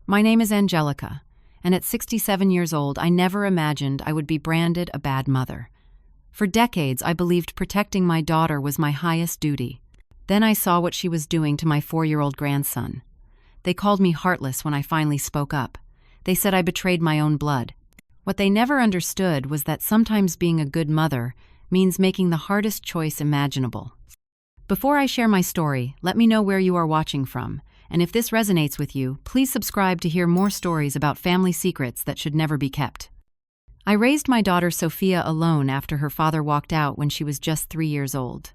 My name is Angelica, and at 67 years old, I never imagined I would be branded a bad mother. For decades, I believed protecting my daughter was my highest duty. Then I saw what she was doing to my 4-year-old grandson. They called me heartless when I finally spoke up. They said I betrayed my own blood. What they never understood was that sometimes being a good mother means making the hardest choice imaginable. Before I share my story, let me know where you are watching from, and if this resonates with you, please subscribe to hear more stories about family secrets that should never be kept. I raised my daughter Sophia alone after her father walked out when she was just 3 years old.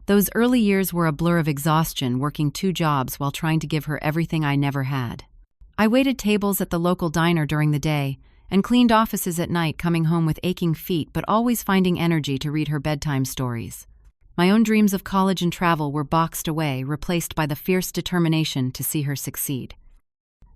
Those early years were a blur of exhaustion, working 2 jobs while trying to give her everything I never had. I waited tables at the local diner during the day and cleaned offices at night, coming home with aching feet but always finding energy to read her bedtime stories. My own dreams of college and travel were boxed away, replaced by the fierce determination to see her succeed.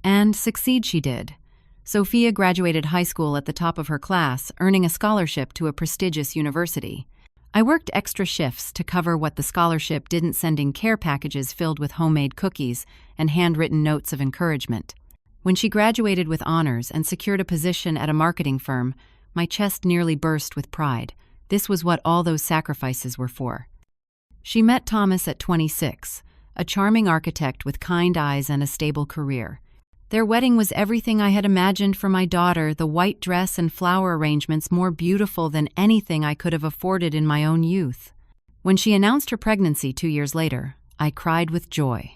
And succeed she did. Sophia graduated high school at the top of her class, earning a scholarship to a prestigious university. I worked extra shifts to cover what the scholarship didn't, sending care packages filled with homemade cookies and handwritten notes of encouragement. When she graduated with honors and secured a position at a marketing firm, my chest nearly burst with pride. This was what all those sacrifices were for. She met Thomas at 26, a charming architect with kind eyes and a stable career. Their wedding was everything I had imagined for my daughter, the white dress and flower arrangements more beautiful than anything I could have afforded in my own youth. When she announced her pregnancy 2 years later, I cried with joy.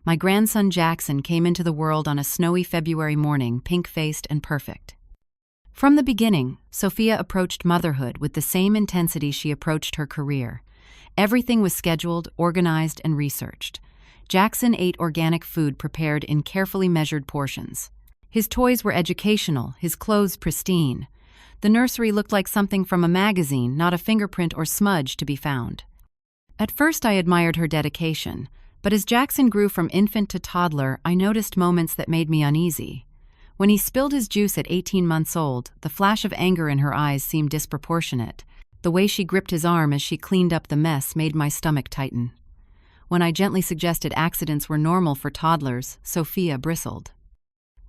My grandson Jackson came into the world on a snowy February morning, pink-faced and perfect. From the beginning, Sophia approached motherhood with the same intensity she approached her career. Everything was scheduled, organized, and researched. Jackson ate organic food prepared in carefully measured portions. His toys were educational, his clothes pristine. The nursery looked like something from a magazine, not a fingerprint or smudge to be found. At first, I admired her dedication, but as Jackson grew from infant to toddler, I noticed moments that made me uneasy. When he spilled his juice at 18 months old, the flash of anger in her eyes seemed disproportionate. The way she gripped his arm as she cleaned up the mess made my stomach tighten. When I gently suggested accidents were normal for toddlers, Sophia bristled.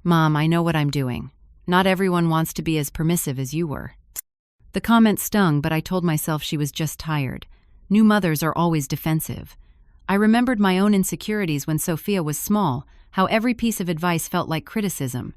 "Mom, I know what I'm doing. Not everyone wants to be as permissive as you were." The comment stung, but I told myself she was just tired. New mothers are always defensive. I remembered my own insecurities when Sophia was small, how every piece of advice felt like criticism.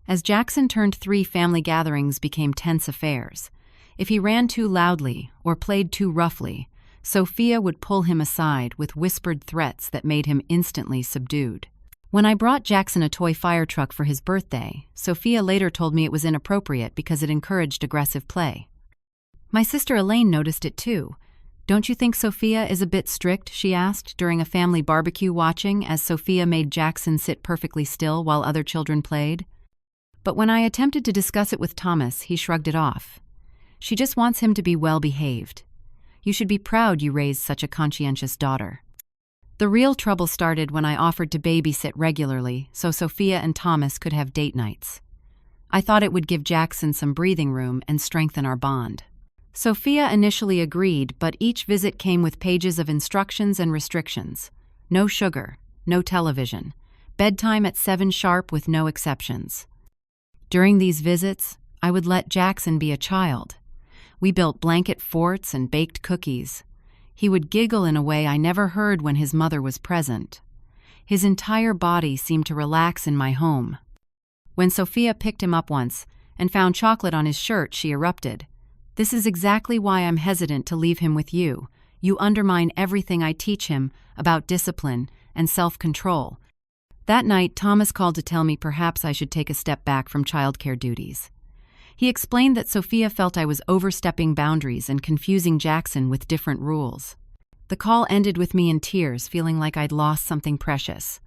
As Jackson turned 3, family gatherings became tense affairs. If he ran too loudly or played too roughly, Sophia would pull him aside with whispered threats that made him instantly subdued. When I brought Jackson a toy fire truck for his birthday, Sophia later told me it was inappropriate because it encouraged aggressive play. My sister Elaine noticed it too. "Don't you think Sophia is a bit strict?" she asked during a family barbecue, watching as Sophia made Jackson sit perfectly still while other children played. But when I attempted to discuss it with Thomas, he shrugged it off. "She just wants him to be well-behaved. You should be proud you raised such a conscientious daughter." The real trouble started when I offered to babysit regularly so Sophia and Thomas could have date nights. I thought it would give Jackson some breathing room and strengthen our bond. Sophia initially agreed, but each visit came with pages of instructions and restrictions. No sugar, no television, bedtime at 7 sharp with no exceptions. During these visits, I would let Jackson be a child. We built blanket forts and baked cookies. He would giggle in a way I never heard when his mother was present. His entire body seemed to relax in my home. When Sophia picked him up once and found chocolate on his shirt, she erupted. "This is exactly why I'm hesitant to leave him with you. You undermine everything I teach him about discipline and self-control." That night, Thomas called to tell me perhaps I should take a step back from childcare duties. He explained that Sophia felt I was overstepping boundaries and confusing Jackson with different rules. The call ended with me in tears, feeling like I'd lost something precious.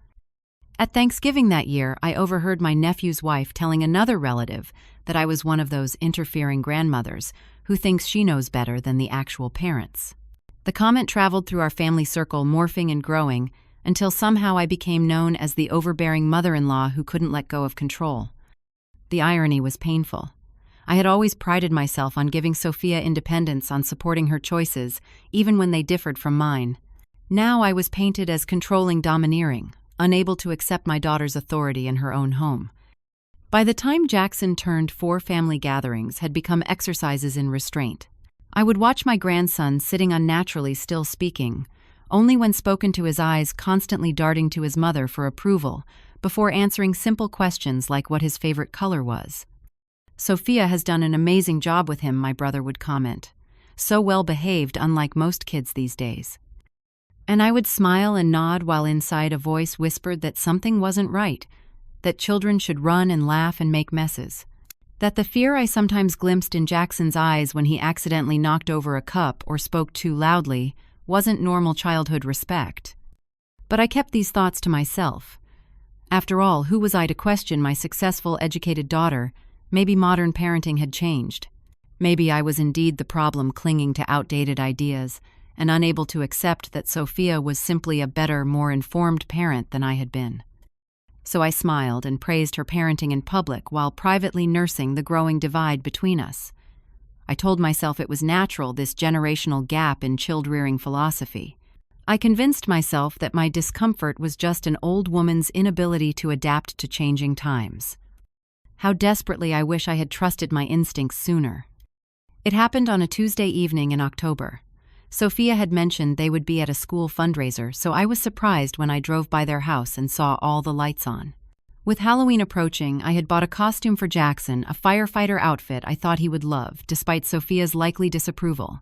At Thanksgiving that year, I overheard my nephew's wife telling another relative that I was one of those interfering grandmothers who thinks she knows better than the actual parents. The comment traveled through our family circle, morphing and growing, until somehow I became known as the overbearing mother-in-law who couldn't let go of control. The irony was painful. I had always prided myself on giving Sophia independence, on supporting her choices, even when they differed from mine. Now I was painted as controlling, domineering, unable to accept my daughter's authority in her own home. By the time Jackson turned 4, family gatherings had become exercises in restraint. I would watch my grandson sitting unnaturally still speaking, only when spoken to, his eyes constantly darting to his mother for approval, before answering simple questions like what his favorite color was. "Sophia has done an amazing job with him," my brother would comment. "So well behaved, unlike most kids these days." And I would smile and nod while inside a voice whispered that something wasn't right, that children should run and laugh and make messes. That the fear I sometimes glimpsed in Jackson's eyes when he accidentally knocked over a cup or spoke too loudly wasn't normal childhood respect. But I kept these thoughts to myself. After all, who was I to question my successful, educated daughter? Maybe modern parenting had changed. Maybe I was indeed the problem, clinging to outdated ideas and unable to accept that Sophia was simply a better, more informed parent than I had been. So I smiled and praised her parenting in public while privately nursing the growing divide between us. I told myself it was natural, this generational gap in child-rearing philosophy. I convinced myself that my discomfort was just an old woman's inability to adapt to changing times. How desperately I wish I had trusted my instincts sooner. It happened on a Tuesday evening in October. Sophia had mentioned they would be at a school fundraiser, so I was surprised when I drove by their house and saw all the lights on. With Halloween approaching, I had bought a costume for Jackson, a firefighter outfit I thought he would love, despite Sophia's likely disapproval.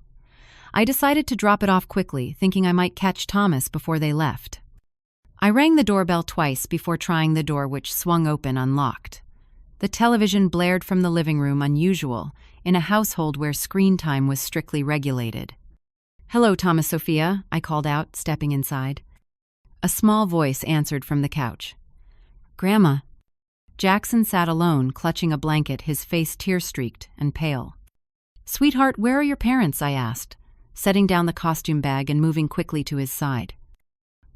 I decided to drop it off quickly, thinking I might catch Thomas before they left. I rang the doorbell twice before trying the door, which swung open unlocked. The television blared from the living room, unusual, in a household where screen time was strictly regulated. "Hello, Thomas, Sophia," I called out, stepping inside. A small voice answered from the couch. "Grandma." Jackson sat alone, clutching a blanket, his face tear-streaked and pale. "Sweetheart, where are your parents?" I asked, setting down the costume bag and moving quickly to his side.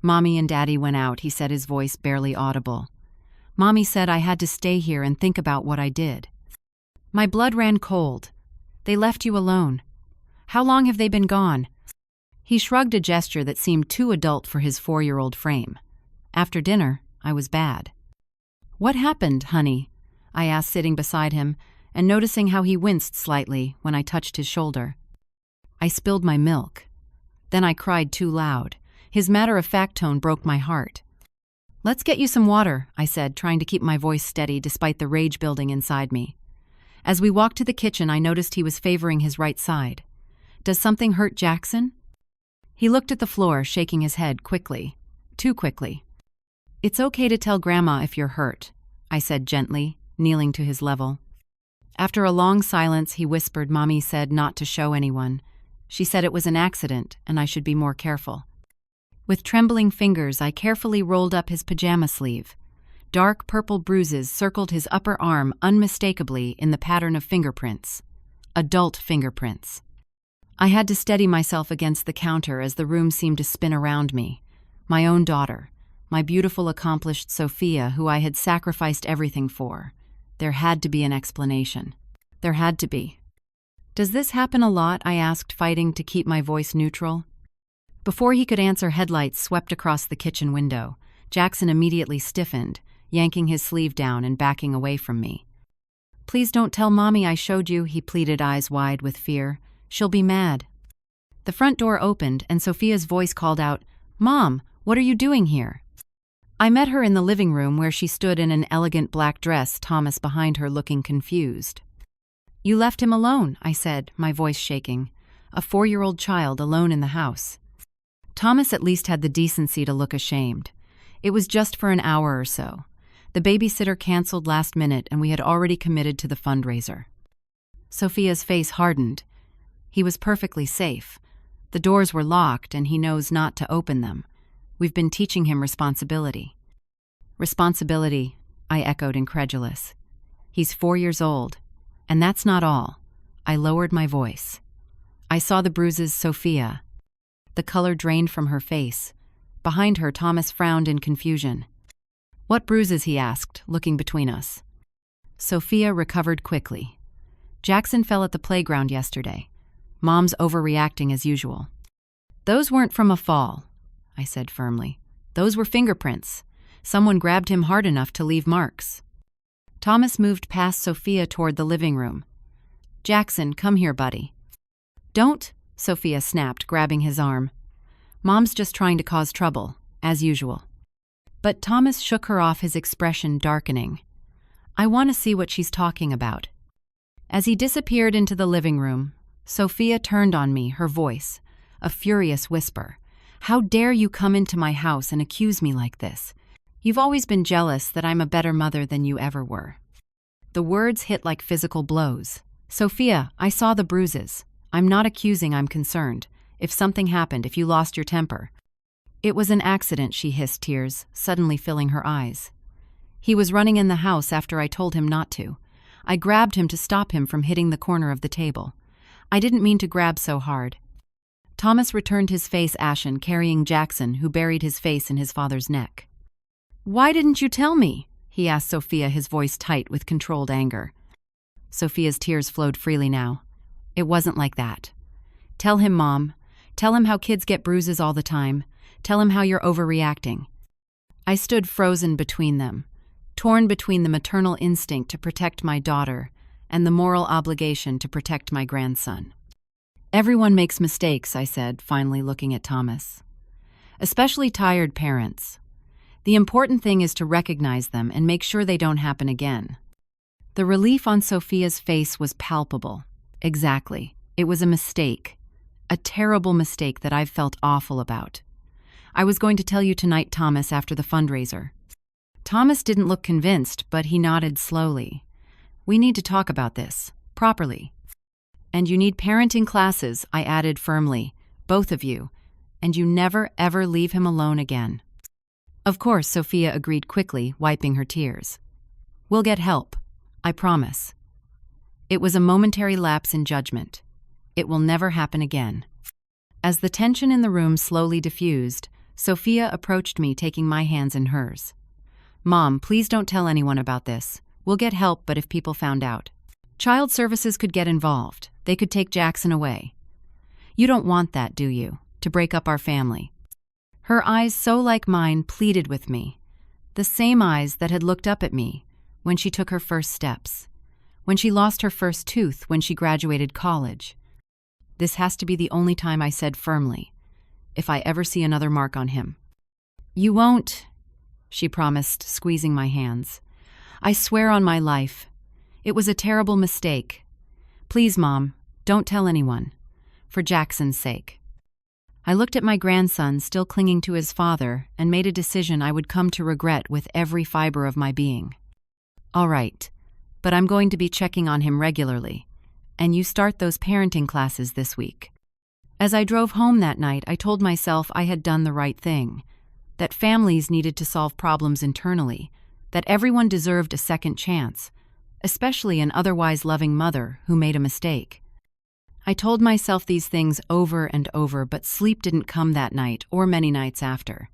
"Mommy and Daddy went out," he said, his voice barely audible. "Mommy said I had to stay here and think about what I did." My blood ran cold. "They left you alone. How long have they been gone?" He shrugged, a gesture that seemed too adult for his 4-year-old frame. "After dinner, I was bad." "What happened, honey?" I asked, sitting beside him, and noticing how he winced slightly when I touched his shoulder. "I spilled my milk. Then I cried too loud." His matter-of-fact tone broke my heart. "Let's get you some water," I said, trying to keep my voice steady despite the rage building inside me. As we walked to the kitchen, I noticed he was favoring his right side. "Does something hurt Jackson?" He looked at the floor, shaking his head quickly. Too quickly. "It's okay to tell Grandma if you're hurt," I said gently, kneeling to his level. After a long silence, he whispered, "Mommy said not to show anyone. She said it was an accident and I should be more careful." With trembling fingers, I carefully rolled up his pajama sleeve. Dark purple bruises circled his upper arm unmistakably in the pattern of fingerprints. Adult fingerprints. I had to steady myself against the counter as the room seemed to spin around me. My own daughter, my beautiful, accomplished Sophia, who I had sacrificed everything for. There had to be an explanation. There had to be. "Does this happen a lot?" I asked, fighting to keep my voice neutral. Before he could answer, headlights swept across the kitchen window. Jackson immediately stiffened, yanking his sleeve down and backing away from me. "Please don't tell Mommy I showed you," he pleaded, eyes wide with fear. "She'll be mad." The front door opened and Sophia's voice called out, "Mom, what are you doing here?" I met her in the living room where she stood in an elegant black dress, Thomas behind her looking confused. "You left him alone," I said, my voice shaking. A 4-year-old child alone in the house. Thomas at least had the decency to look ashamed. It was just for an hour or so. The babysitter canceled last minute and we had already committed to the fundraiser. Sophia's face hardened. He was perfectly safe. The doors were locked and he knows not to open them. We've been teaching him responsibility. "Responsibility," I echoed, incredulous. "He's 4 years old. And that's not all." I lowered my voice. I saw the bruises, Sophia. The color drained from her face. Behind her, Thomas frowned in confusion. "What bruises?" he asked, looking between us. Sophia recovered quickly. "Jackson fell at the playground yesterday. Mom's overreacting as usual." "Those weren't from a fall," I said firmly. "Those were fingerprints. Someone grabbed him hard enough to leave marks. Thomas moved past Sophia toward the living room. "Jackson, come here, buddy." "Don't," Sophia snapped, grabbing his arm. "Mom's just trying to cause trouble, as usual." But Thomas shook her off, his expression darkening. "I want to see what she's talking about." As he disappeared into the living room, Sophia turned on me, her voice a furious whisper. "How dare you come into my house and accuse me like this? You've always been jealous that I'm a better mother than you ever were." The words hit like physical blows. "Sophia, I saw the bruises. I'm not accusing, I'm concerned. If something happened, if you lost your temper." "It was an accident," she hissed, tears suddenly filling her eyes. "He was running in the house after I told him not to. I grabbed him to stop him from hitting the corner of the table. I didn't mean to grab so hard." Thomas returned, his face ashen, carrying Jackson, who buried his face in his father's neck. "Why didn't you tell me?" he asked Sophia, his voice tight with controlled anger. Sophia's tears flowed freely now. "It wasn't like that. Tell him, Mom. Tell him how kids get bruises all the time. Tell him how you're overreacting." I stood frozen between them, torn between the maternal instinct to protect my daughter and the moral obligation to protect my grandson. "Everyone makes mistakes," I said, finally looking at Thomas. "Especially tired parents. The important thing is to recognize them and make sure they don't happen again." The relief on Sophia's face was palpable. Exactly. It was a mistake. A terrible mistake that I've felt awful about. "I was going to tell you tonight, Thomas, after the fundraiser." Thomas didn't look convinced, but he nodded slowly. "We need to talk about this, properly. And you need parenting classes," I added firmly, "both of you. And you never, ever leave him alone again." "Of course," Sophia agreed quickly, wiping her tears. "We'll get help. I promise." It was a momentary lapse in judgment. It will never happen again. As the tension in the room slowly diffused, Sophia approached me, taking my hands in hers. "Mom, please don't tell anyone about this. We'll get help, but if people found out, child services could get involved. They could take Jackson away. You don't want that, do you? To break up our family?" Her eyes, so like mine, pleaded with me. The same eyes that had looked up at me when she took her first steps, when she lost her first tooth, when she graduated college. "This has to be the only time," I said firmly, "if I ever see another mark on him." "You won't," she promised, squeezing my hands. "I swear on my life. It was a terrible mistake. Please, Mom, don't tell anyone. For Jackson's sake." I looked at my grandson, still clinging to his father, and made a decision I would come to regret with every fiber of my being. "All right, but I'm going to be checking on him regularly, and you start those parenting classes this week." As I drove home that night, I told myself I had done the right thing, that families needed to solve problems internally, that everyone deserved a second chance, especially an otherwise loving mother who made a mistake. I told myself these things over and over, but sleep didn't come that night or many nights after.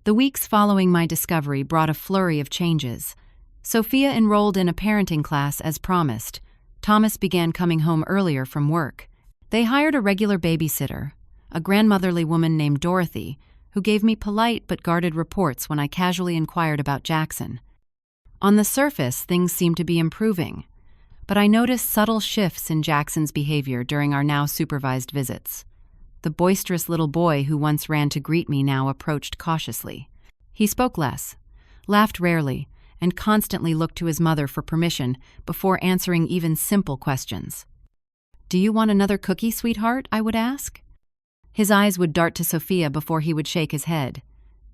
The weeks following my discovery brought a flurry of changes. Sophia enrolled in a parenting class as promised. Thomas began coming home earlier from work. They hired a regular babysitter, a grandmotherly woman named Dorothy, who gave me polite but guarded reports when I casually inquired about Jackson. On the surface, things seemed to be improving, but I noticed subtle shifts in Jackson's behavior during our now supervised visits. The boisterous little boy who once ran to greet me now approached cautiously. He spoke less, laughed rarely, and constantly looked to his mother for permission before answering even simple questions. "Do you want another cookie, sweetheart?" I would ask. His eyes would dart to Sophia before he would shake his head.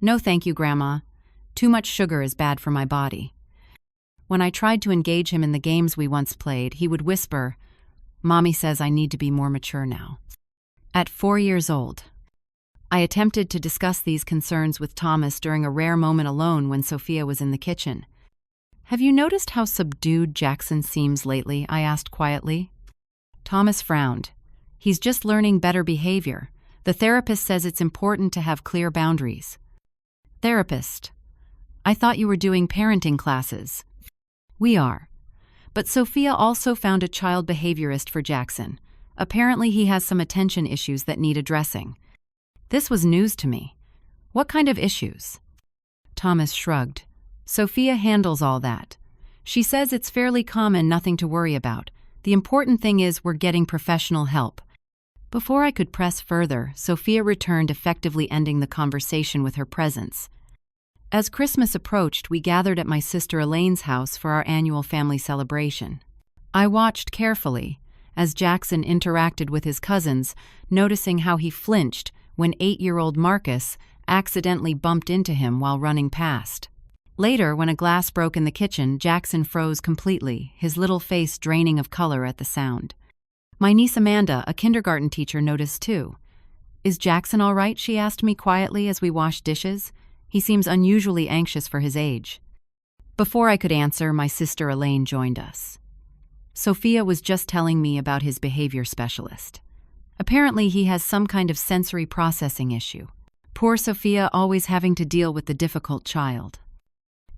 "No thank you, Grandma. Too much sugar is bad for my body." When I tried to engage him in the games we once played, he would whisper, "Mommy says I need to be more mature now." At 4 years old, I attempted to discuss these concerns with Thomas during a rare moment alone when Sophia was in the kitchen. "Have you noticed how subdued Jackson seems lately?" I asked quietly. Thomas frowned. "He's just learning better behavior. The therapist says it's important to have clear boundaries." "Therapist? I thought you were doing parenting classes." "We are. But Sophia also found a child behaviorist for Jackson. Apparently he has some attention issues that need addressing." This was news to me. "What kind of issues?" Thomas shrugged. Sophia handles all that. She says it's fairly common, nothing to worry about. The important thing is we're getting professional help. Before I could press further, Sophia returned, effectively ending the conversation with her presence. As Christmas approached, we gathered at my sister Elaine's house for our annual family celebration. I watched carefully as Jackson interacted with his cousins, noticing how he flinched when 8-year-old Marcus accidentally bumped into him while running past. Later, when a glass broke in the kitchen, Jackson froze completely, his little face draining of color at the sound. My niece Amanda, a kindergarten teacher, noticed too. "Is Jackson all right?" she asked me quietly as we washed dishes. "He seems unusually anxious for his age." Before I could answer, my sister Elaine joined us. Sophia was just telling me about his behavior specialist. Apparently, he has some kind of sensory processing issue. Poor Sophia, always having to deal with the difficult child.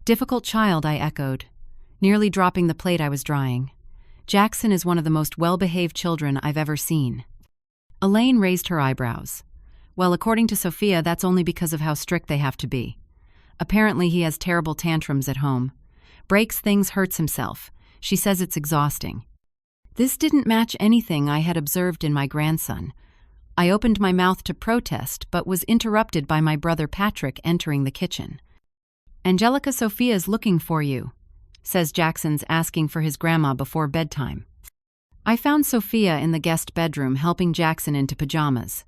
Difficult child, I echoed, nearly dropping the plate I was drying. Jackson is one of the most well-behaved children I've ever seen. Elaine raised her eyebrows. Well, according to Sophia, that's only because of how strict they have to be. Apparently, he has terrible tantrums at home. Breaks things, hurts himself. She says it's exhausting. This didn't match anything I had observed in my grandson. I opened my mouth to protest, but was interrupted by my brother Patrick entering the kitchen. "Angelica, Sophia's looking for you," says Jackson's, asking for his grandma before bedtime. I found Sophia in the guest bedroom helping Jackson into pajamas.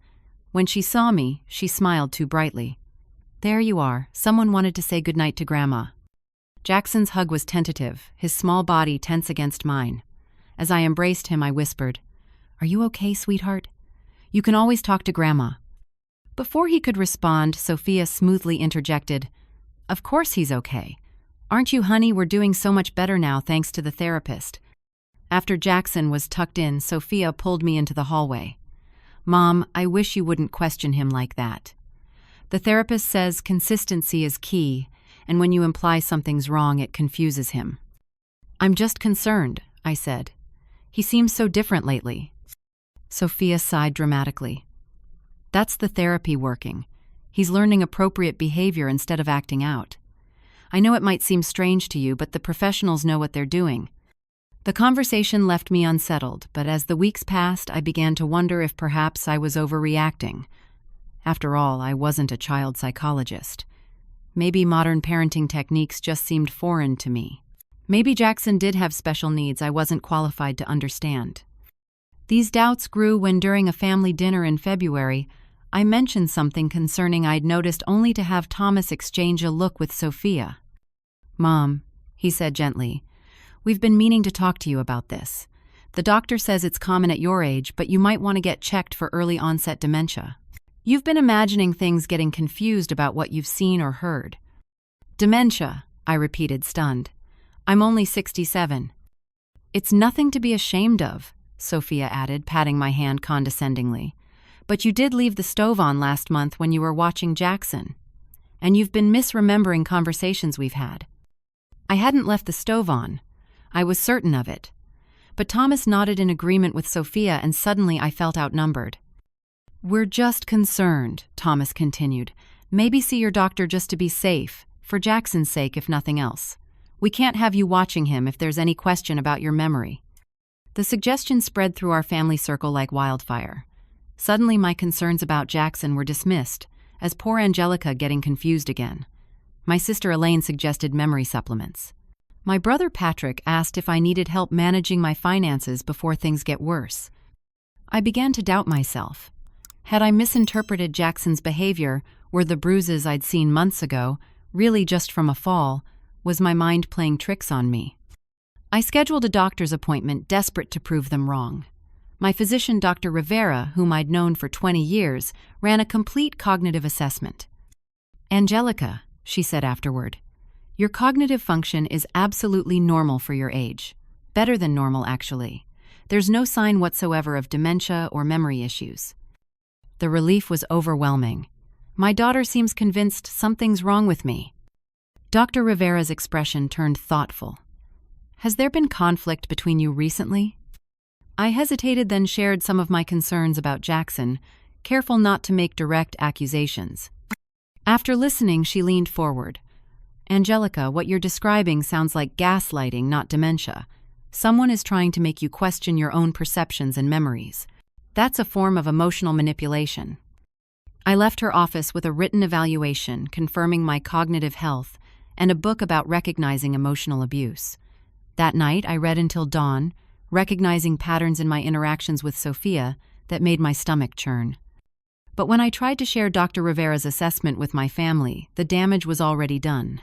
When she saw me, she smiled too brightly. "There you are. Someone wanted to say goodnight to Grandma." Jackson's hug was tentative, his small body tense against mine. As I embraced him, I whispered, "Are you okay, sweetheart? You can always talk to Grandma." Before he could respond, Sophia smoothly interjected, "Of course he's okay. Aren't you, honey? We're doing so much better now thanks to the therapist." After Jackson was tucked in, Sophia pulled me into the hallway. "Mom, I wish you wouldn't question him like that. The therapist says consistency is key, and when you imply something's wrong, it confuses him." "I'm just concerned," I said. "He seems so different lately." Sophia sighed dramatically. "That's the therapy working. He's learning appropriate behavior instead of acting out. I know it might seem strange to you, but the professionals know what they're doing." The conversation left me unsettled, but as the weeks passed, I began to wonder if perhaps I was overreacting. After all, I wasn't a child psychologist. Maybe modern parenting techniques just seemed foreign to me. Maybe Jackson did have special needs I wasn't qualified to understand. These doubts grew when, during a family dinner in February, I mentioned something concerning I'd noticed only to have Thomas exchange a look with Sophia. "Mom," he said gently, "we've been meaning to talk to you about this. The doctor says it's common at your age, but you might want to get checked for early onset dementia. You've been imagining things, getting confused about what you've seen or heard." "Dementia," I repeated, stunned. "I'm only 67. "It's nothing to be ashamed of," Sophia added, patting my hand condescendingly. "But you did leave the stove on last month when you were watching Jackson. And you've been misremembering conversations we've had." I hadn't left the stove on. I was certain of it. But Thomas nodded in agreement with Sophia, and suddenly I felt outnumbered. "We're just concerned," Thomas continued. "Maybe see your doctor just to be safe, for Jackson's sake if nothing else. We can't have you watching him if there's any question about your memory." The suggestion spread through our family circle like wildfire. Suddenly my concerns about Jackson were dismissed, as poor Angelica getting confused again. My sister Elaine suggested memory supplements. My brother Patrick asked if I needed help managing my finances before things get worse. I began to doubt myself. Had I misinterpreted Jackson's behavior? Were the bruises I'd seen months ago really just from a fall? Was my mind playing tricks on me? I scheduled a doctor's appointment, desperate to prove them wrong. My physician, Dr. Rivera, whom I'd known for 20 years, ran a complete cognitive assessment. "Angelica," she said afterward, "your cognitive function is absolutely normal for your age. Better than normal, actually. There's no sign whatsoever of dementia or memory issues." The relief was overwhelming. My daughter seems convinced something's wrong with me. Dr. Rivera's expression turned thoughtful. "Has there been conflict between you recently?" I hesitated, then shared some of my concerns about Jackson, careful not to make direct accusations. After listening, she leaned forward, Angelica, what you're describing sounds like gaslighting, not dementia. Someone is trying to make you question your own perceptions and memories. That's a form of emotional manipulation. I left her office with a written evaluation confirming my cognitive health and a book about recognizing emotional abuse. That night, I read until dawn, recognizing patterns in my interactions with Sophia that made my stomach churn. But when I tried to share Dr. Rivera's assessment with my family, the damage was already done.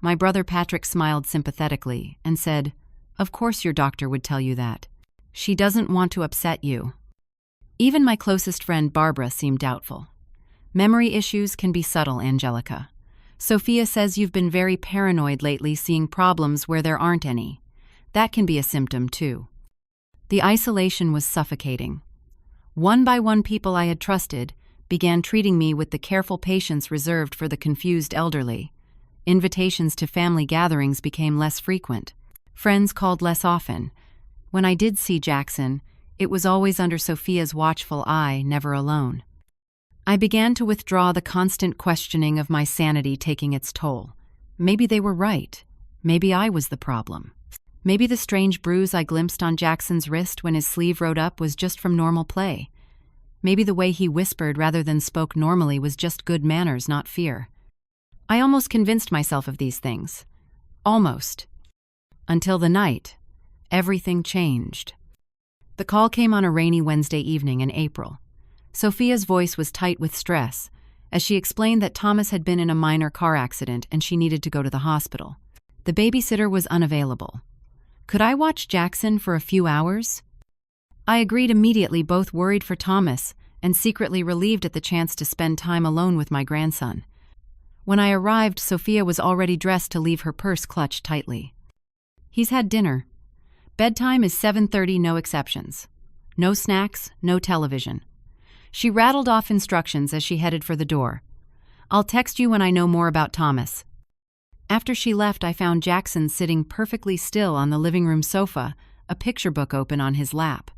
My brother Patrick smiled sympathetically and said, "Of course your doctor would tell you that. She doesn't want to upset you." Even my closest friend Barbara seemed doubtful. Memory issues can be subtle, Angelica. Sophia says you've been very paranoid lately, seeing problems where there aren't any. That can be a symptom, too. The isolation was suffocating. One by one, people I had trusted began treating me with the careful patience reserved for the confused elderly. Invitations to family gatherings became less frequent. Friends called less often. When I did see Jackson, it was always under Sophia's watchful eye, never alone. I began to withdraw, the constant questioning of my sanity taking its toll. Maybe they were right. Maybe I was the problem. Maybe the strange bruise I glimpsed on Jackson's wrist when his sleeve rode up was just from normal play. Maybe the way he whispered rather than spoke normally was just good manners, not fear. I almost convinced myself of these things. Almost. Until the night, everything changed. The call came on a rainy Wednesday evening in April. Sophia's voice was tight with stress as she explained that Thomas had been in a minor car accident and she needed to go to the hospital. The babysitter was unavailable. Could I watch Jackson for a few hours? I agreed immediately, both worried for Thomas and secretly relieved at the chance to spend time alone with my grandson. When I arrived, Sophia was already dressed to leave, her purse clutched tightly. "He's had dinner. Bedtime is 7:30, no exceptions. No snacks, no television." She rattled off instructions as she headed for the door. "I'll text you when I know more about Thomas." After she left, I found Jackson sitting perfectly still on the living room sofa, a picture book open on his lap.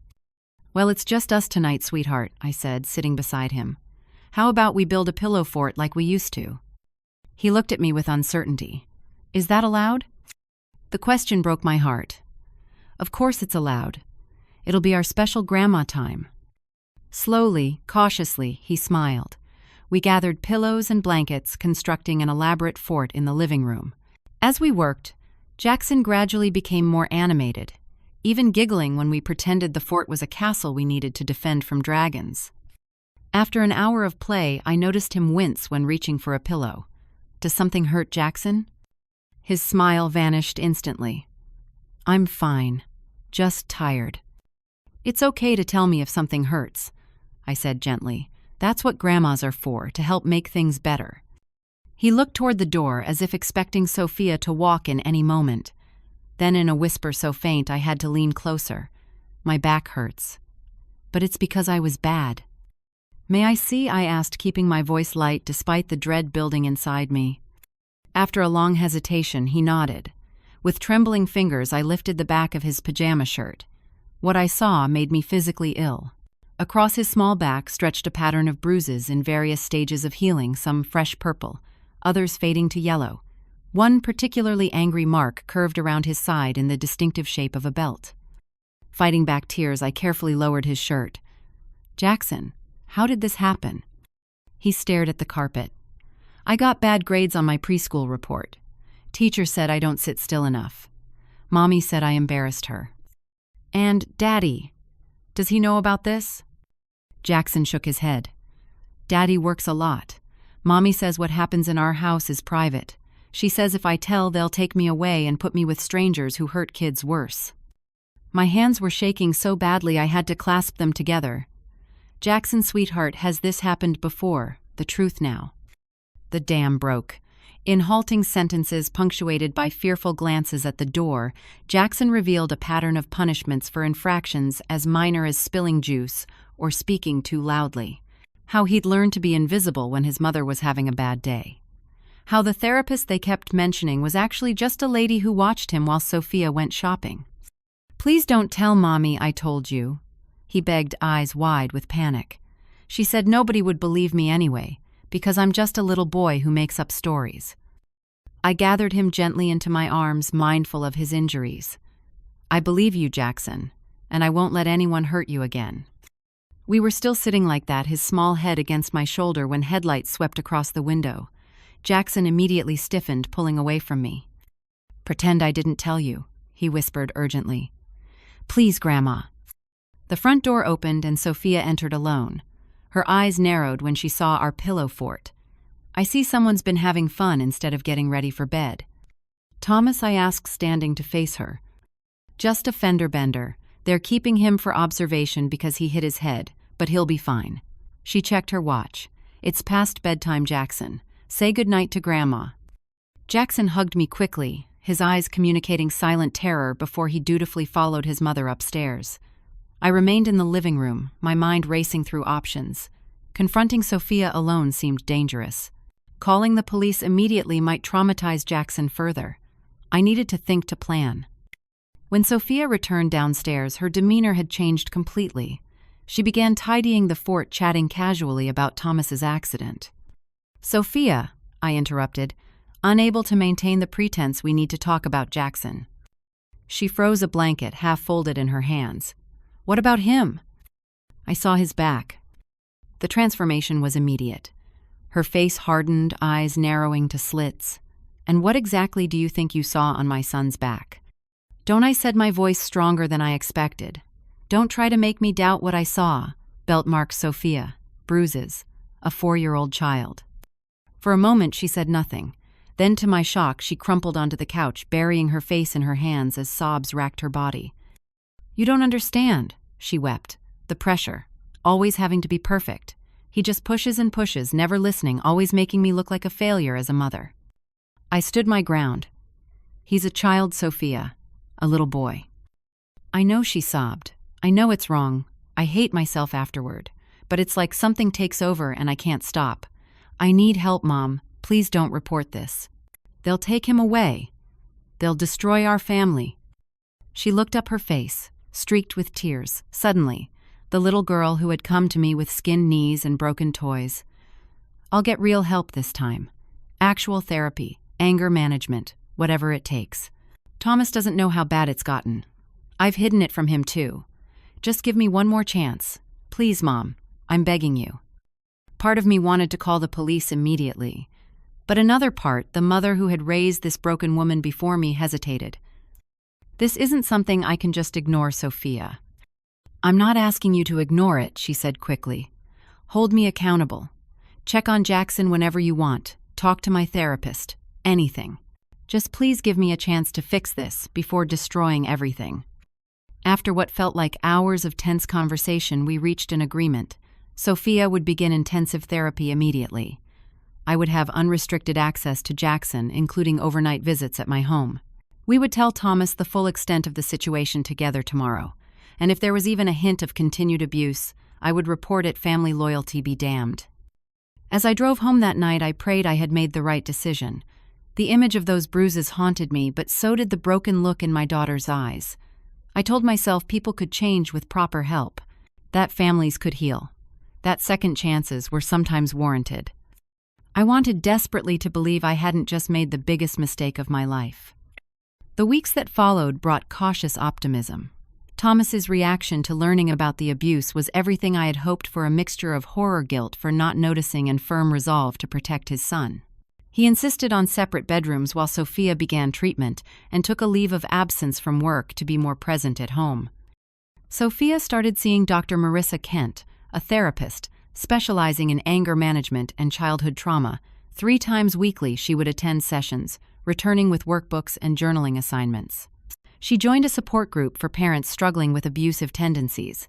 "Well, it's just us tonight, sweetheart," I said, sitting beside him. "How about we build a pillow fort like we used to?" He looked at me with uncertainty. "Is that allowed?" The question broke my heart. "Of course it's allowed. It'll be our special grandma time." Slowly, cautiously, he smiled. We gathered pillows and blankets, constructing an elaborate fort in the living room. As we worked, Jackson gradually became more animated, even giggling when we pretended the fort was a castle we needed to defend from dragons. After an hour of play, I noticed him wince when reaching for a pillow. "Does something hurt, Jackson?" His smile vanished instantly. "I'm fine. Just tired." "It's okay to tell me if something hurts," I said gently. "That's what grandmas are for, to help make things better." He looked toward the door as if expecting Sophia to walk in any moment. Then in a whisper so faint I had to lean closer. "My back hurts. But it's because I was bad." "May I see?" I asked, keeping my voice light despite the dread building inside me. After a long hesitation, he nodded. With trembling fingers, I lifted the back of his pajama shirt. What I saw made me physically ill. Across his small back stretched a pattern of bruises in various stages of healing, some fresh purple, others fading to yellow. One particularly angry mark curved around his side in the distinctive shape of a belt. Fighting back tears, I carefully lowered his shirt. "Jackson, how did this happen?" He stared at the carpet. "I got bad grades on my preschool report. Teacher said I don't sit still enough. Mommy said I embarrassed her. And Daddy, does he know about this?" Jackson shook his head. "Daddy works a lot. Mommy says what happens in our house is private. She says if I tell, they'll take me away and put me with strangers who hurt kids worse." My hands were shaking so badly I had to clasp them together. "Jackson, sweetheart, has this happened before? The truth now." The dam broke. In halting sentences punctuated by fearful glances at the door, Jackson revealed a pattern of punishments for infractions as minor as spilling juice or speaking too loudly. How he'd learned to be invisible when his mother was having a bad day. How the therapist they kept mentioning was actually just a lady who watched him while Sophia went shopping. "Please don't tell Mommy I told you," he begged, eyes wide with panic. "She said nobody would believe me anyway, because I'm just a little boy who makes up stories." I gathered him gently into my arms, mindful of his injuries. "I believe you, Jackson, and I won't let anyone hurt you again." We were still sitting like that, his small head against my shoulder, when headlights swept across the window. Jackson immediately stiffened, pulling away from me. "Pretend I didn't tell you," he whispered urgently. "Please, Grandma." The front door opened and Sophia entered alone. Her eyes narrowed when she saw our pillow fort. "I see someone's been having fun instead of getting ready for bed." "Thomas?" I asked, standing to face her. "Just a fender bender. They're keeping him for observation because he hit his head, but he'll be fine." She checked her watch. "It's past bedtime, Jackson. Say goodnight to Grandma." Jackson hugged me quickly, his eyes communicating silent terror before he dutifully followed his mother upstairs. I remained in the living room, my mind racing through options. Confronting Sophia alone seemed dangerous. Calling the police immediately might traumatize Jackson further. I needed to think to plan. When Sophia returned downstairs, her demeanor had changed completely. She began tidying the fort, chatting casually about Thomas's accident. "Sophia," I interrupted, unable to maintain the pretense, "we need to talk about Jackson." She froze, a blanket half folded in her hands. "What about him?" I saw his back. The transformation was immediate. Her face hardened, eyes narrowing to slits. "And what exactly do you think you saw on my son's back?" "Don't," I said, my voice stronger than I expected. "Don't try to make me doubt what I saw." "Belt marks, Sophia. Bruises. A 4-year-old child." For a moment she said nothing. Then, to my shock, she crumpled onto the couch, burying her face in her hands as sobs racked her body. "You don't understand," she wept. "The pressure. Always having to be perfect. He just pushes and pushes, never listening, always making me look like a failure as a mother." I stood my ground. "He's a child, Sophia. A little boy." "I know," she sobbed. "I know it's wrong. I hate myself afterward. But it's like something takes over and I can't stop. I need help, Mom. Please don't report this. They'll take him away. They'll destroy our family." She looked up, her face streaked with tears. Suddenly, the little girl who had come to me with skinned knees and broken toys. "I'll get real help this time. Actual therapy, anger management, whatever it takes. Thomas doesn't know how bad it's gotten. I've hidden it from him too. Just give me one more chance. Please, Mom, I'm begging you." Part of me wanted to call the police immediately. But another part, the mother who had raised this broken woman before me, hesitated. "This isn't something I can just ignore, Sophia." "I'm not asking you to ignore it," she said quickly. "Hold me accountable. Check on Jackson whenever you want. Talk to my therapist. Anything. Just please give me a chance to fix this before destroying everything." After what felt like hours of tense conversation, we reached an agreement. Sophia would begin intensive therapy immediately. I would have unrestricted access to Jackson, including overnight visits at my home. We would tell Thomas the full extent of the situation together tomorrow, and if there was even a hint of continued abuse, I would report it. Family loyalty be damned. As I drove home that night, I prayed I had made the right decision. The image of those bruises haunted me, but so did the broken look in my daughter's eyes. I told myself people could change with proper help, that families could heal, that second chances were sometimes warranted. I wanted desperately to believe I hadn't just made the biggest mistake of my life. The weeks that followed brought cautious optimism. Thomas's reaction to learning about the abuse was everything I had hoped for, a mixture of horror, guilt for not noticing, and firm resolve to protect his son. He insisted on separate bedrooms while Sophia began treatment and took a leave of absence from work to be more present at home. Sophia started seeing Dr. Marissa Kent, a therapist specializing in anger management and childhood trauma. 3 times weekly she would attend sessions, returning with workbooks and journaling assignments. She joined a support group for parents struggling with abusive tendencies.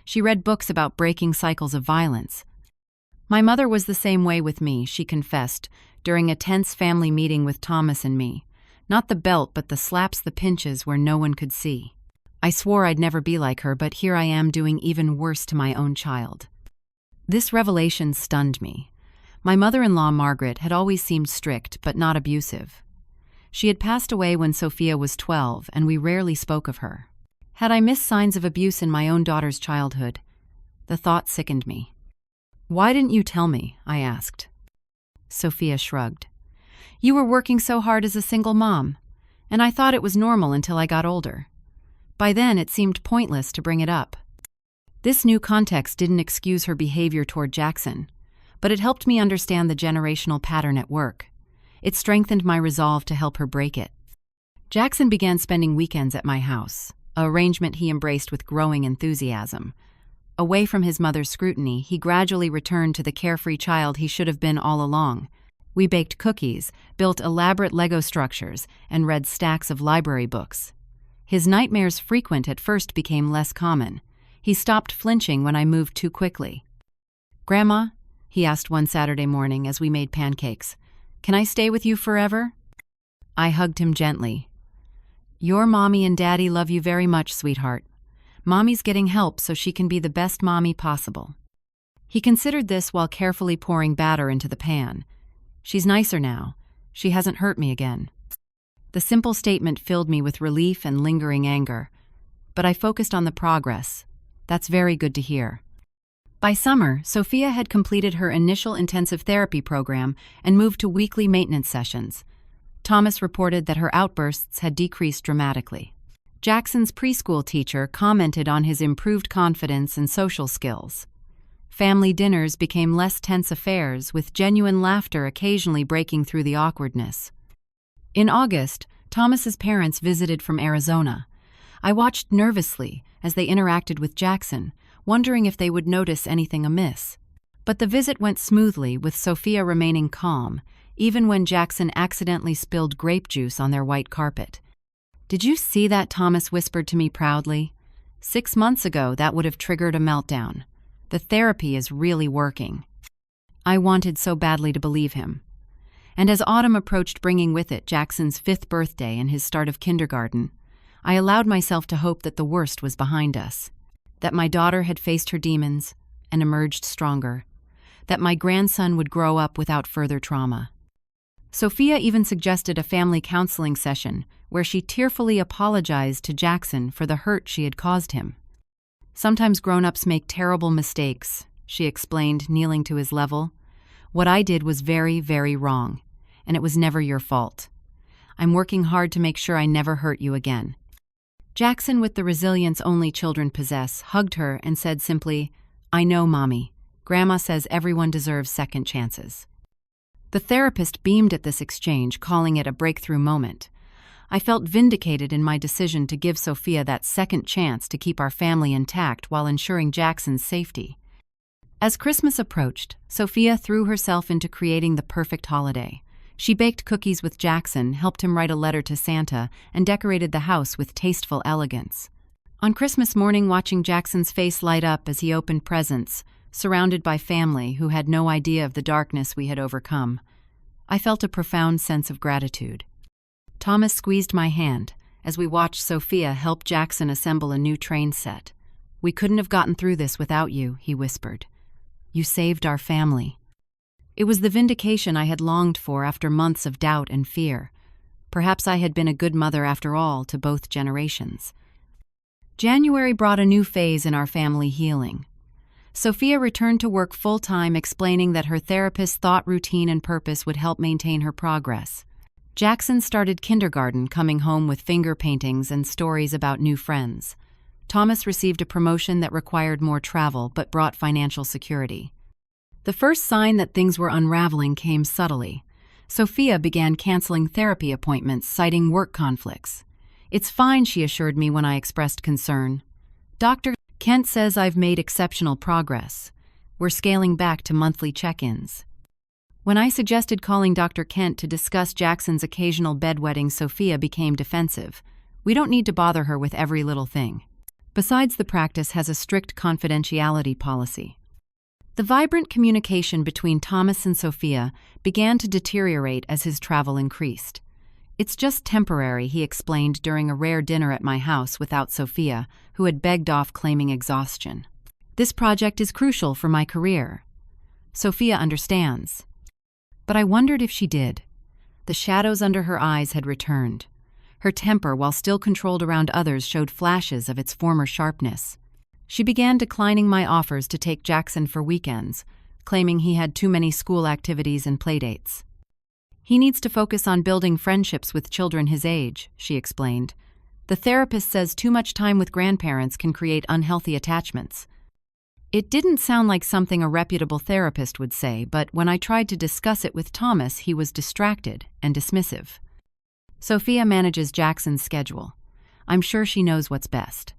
She read books about breaking cycles of violence. "My mother was the same way with me," she confessed, during a tense family meeting with Thomas and me. "Not the belt, but the slaps, the pinches where no one could see. I swore I'd never be like her, but here I am doing even worse to my own child." This revelation stunned me. My mother-in-law, Margaret, had always seemed strict but not abusive. She had passed away when Sophia was 12, and we rarely spoke of her. Had I missed signs of abuse in my own daughter's childhood? The thought sickened me. "Why didn't you tell me?" I asked. Sophia shrugged. You were working so hard as a single mom, and I thought it was normal until I got older. By then, it seemed pointless to bring it up. This new context didn't excuse her behavior toward Jackson, but it helped me understand the generational pattern at work. It strengthened my resolve to help her break it. Jackson began spending weekends at my house, an arrangement he embraced with growing enthusiasm. Away from his mother's scrutiny, he gradually returned to the carefree child he should have been all along. We baked cookies, built elaborate Lego structures, and read stacks of library books. His nightmares, frequent at first, became less common. He stopped flinching when I moved too quickly. "Grandma," he asked one Saturday morning as we made pancakes, "can I stay with you forever?" I hugged him gently. "Your mommy and daddy love you very much, sweetheart. Mommy's getting help so she can be the best mommy possible." He considered this while carefully pouring batter into the pan. "She's nicer now. She hasn't hurt me again." The simple statement filled me with relief and lingering anger, but I focused on the progress. That's very good to hear. By summer, Sophia had completed her initial intensive therapy program and moved to weekly maintenance sessions. Thomas reported that her outbursts had decreased dramatically. Jackson's preschool teacher commented on his improved confidence and social skills. Family dinners became less tense affairs, with genuine laughter occasionally breaking through the awkwardness. In August, Thomas's parents visited from Arizona. I watched nervously as they interacted with Jackson, wondering if they would notice anything amiss. But the visit went smoothly, with Sophia remaining calm, even when Jackson accidentally spilled grape juice on their white carpet. "Did you see that?" Thomas whispered to me proudly. 6 months ago, that would have triggered a meltdown. The therapy is really working. I wanted so badly to believe him. And as autumn approached, bringing with it Jackson's 5th birthday and his start of kindergarten, I allowed myself to hope that the worst was behind us, that my daughter had faced her demons and emerged stronger, that my grandson would grow up without further trauma. Sophia even suggested a family counseling session where she tearfully apologized to Jackson for the hurt she had caused him. "Sometimes grown-ups make terrible mistakes," she explained, kneeling to his level. "What I did was very, very wrong, and it was never your fault. I'm working hard to make sure I never hurt you again." Jackson, with the resilience only children possess, hugged her and said simply, "I know, Mommy. Grandma says everyone deserves second chances." The therapist beamed at this exchange, calling it a breakthrough moment. I felt vindicated in my decision to give Sophia that second chance to keep our family intact while ensuring Jackson's safety. As Christmas approached, Sophia threw herself into creating the perfect holiday. She baked cookies with Jackson, helped him write a letter to Santa, and decorated the house with tasteful elegance. On Christmas morning, watching Jackson's face light up as he opened presents, surrounded by family who had no idea of the darkness we had overcome, I felt a profound sense of gratitude. Thomas squeezed my hand as we watched Sophia help Jackson assemble a new train set. "We couldn't have gotten through this without you," he whispered. "You saved our family." It was the vindication I had longed for after months of doubt and fear. Perhaps I had been a good mother after all to both generations. January brought a new phase in our family healing. Sophia returned to work full-time, explaining that her therapist thought routine and purpose would help maintain her progress. Jackson started kindergarten, coming home with finger paintings and stories about new friends. Thomas received a promotion that required more travel but brought financial security. The first sign that things were unraveling came subtly. Sophia began canceling therapy appointments, citing work conflicts. "It's fine," she assured me when I expressed concern. "Dr. Kent says I've made exceptional progress. We're scaling back to monthly check-ins." When I suggested calling Dr. Kent to discuss Jackson's occasional bedwetting, Sophia became defensive. "We don't need to bother her with every little thing. Besides, the practice has a strict confidentiality policy." The vibrant communication between Thomas and Sophia began to deteriorate as his travel increased. "It's just temporary," he explained during a rare dinner at my house without Sophia, who had begged off, claiming exhaustion. "This project is crucial for my career. Sophia understands." But I wondered if she did. The shadows under her eyes had returned. Her temper, while still controlled around others, showed flashes of its former sharpness. She began declining my offers to take Jackson for weekends, claiming he had too many school activities and playdates. He needs to focus on building friendships with children his age, she explained. The therapist says too much time with grandparents can create unhealthy attachments. It didn't sound like something a reputable therapist would say, but when I tried to discuss it with Thomas, he was distracted and dismissive. Sophia manages Jackson's schedule. I'm sure she knows what's best.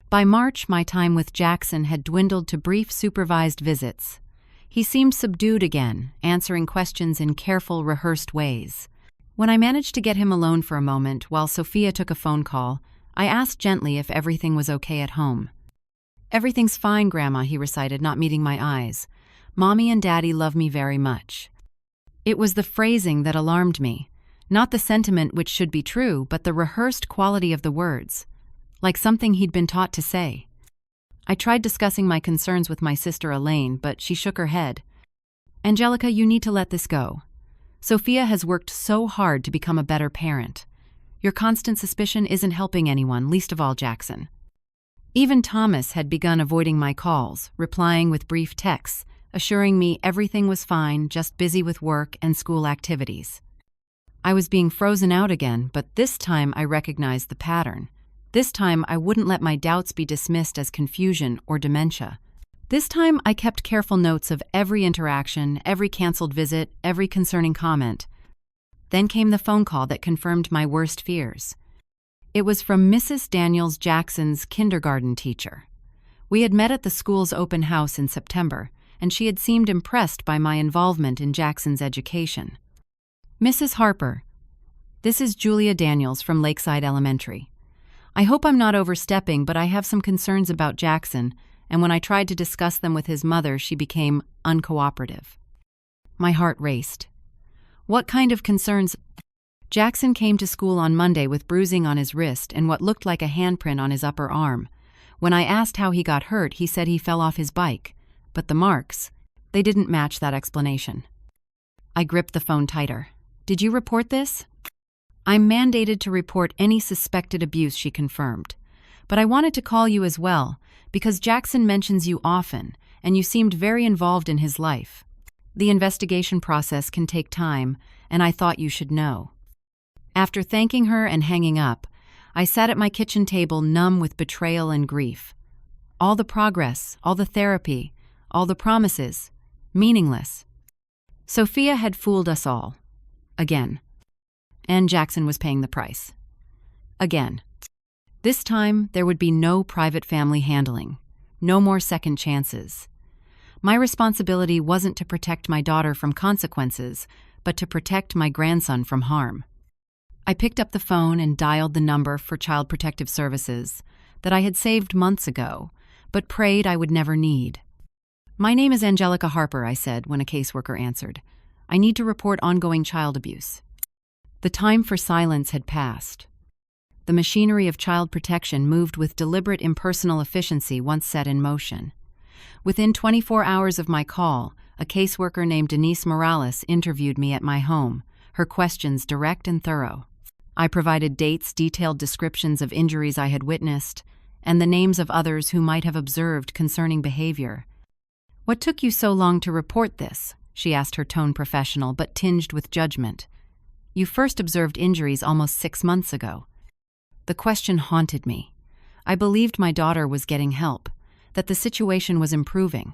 By March, my time with Jackson had dwindled to brief supervised visits. He seemed subdued again, answering questions in careful, rehearsed ways. When I managed to get him alone for a moment while Sophia took a phone call, I asked gently if everything was okay at home. Everything's fine, Grandma, he recited, not meeting my eyes. Mommy and Daddy love me very much. It was the phrasing that alarmed me, not the sentiment which should be true, but the rehearsed quality of the words, like something he'd been taught to say. I tried discussing my concerns with my sister Elaine, but she shook her head. Angelica, you need to let this go. Sophia has worked so hard to become a better parent. Your constant suspicion isn't helping anyone, least of all Jackson. Even Thomas had begun avoiding my calls, replying with brief texts, assuring me everything was fine, just busy with work and school activities. I was being frozen out again, but this time I recognized the pattern. This time I wouldn't let my doubts be dismissed as confusion or dementia. This time I kept careful notes of every interaction, every canceled visit, every concerning comment. Then came the phone call that confirmed my worst fears. It was from Mrs. Daniels Jackson's kindergarten teacher. We had met at the school's open house in September, and she had seemed impressed by my involvement in Jackson's education. Mrs. Harper, this is Julia Daniels from Lakeside Elementary. I hope I'm not overstepping, but I have some concerns about Jackson, and when I tried to discuss them with his mother, she became uncooperative. My heart raced. What kind of concerns? Jackson came to school on Monday with bruising on his wrist and what looked like a handprint on his upper arm. When I asked how he got hurt, he said he fell off his bike, but the marks, they didn't match that explanation. I gripped the phone tighter. Did you report this? I'm mandated to report any suspected abuse, she confirmed. But I wanted to call you as well, because Jackson mentions you often, and you seemed very involved in his life. The investigation process can take time, and I thought you should know. After thanking her and hanging up, I sat at my kitchen table numb with betrayal and grief. All the progress, all the therapy, all the promises, meaningless. Sophia had fooled us all. Again. And Jackson was paying the price. Again. This time, there would be no private family handling, no more second chances. My responsibility wasn't to protect my daughter from consequences, but to protect my grandson from harm. I picked up the phone and dialed the number for Child Protective Services that I had saved months ago, but prayed I would never need. My name is Angelica Harper, I said when a caseworker answered. I need to report ongoing child abuse. The time for silence had passed. The machinery of child protection moved with deliberate impersonal efficiency once set in motion. Within 24 hours of my call, a caseworker named Denise Morales interviewed me at my home, her questions direct and thorough. I provided dates, detailed descriptions of injuries I had witnessed, and the names of others who might have observed concerning behavior. What took you so long to report this? She asked, her tone professional but tinged with judgment. You first observed injuries almost 6 months ago. The question haunted me. I believed my daughter was getting help, that the situation was improving.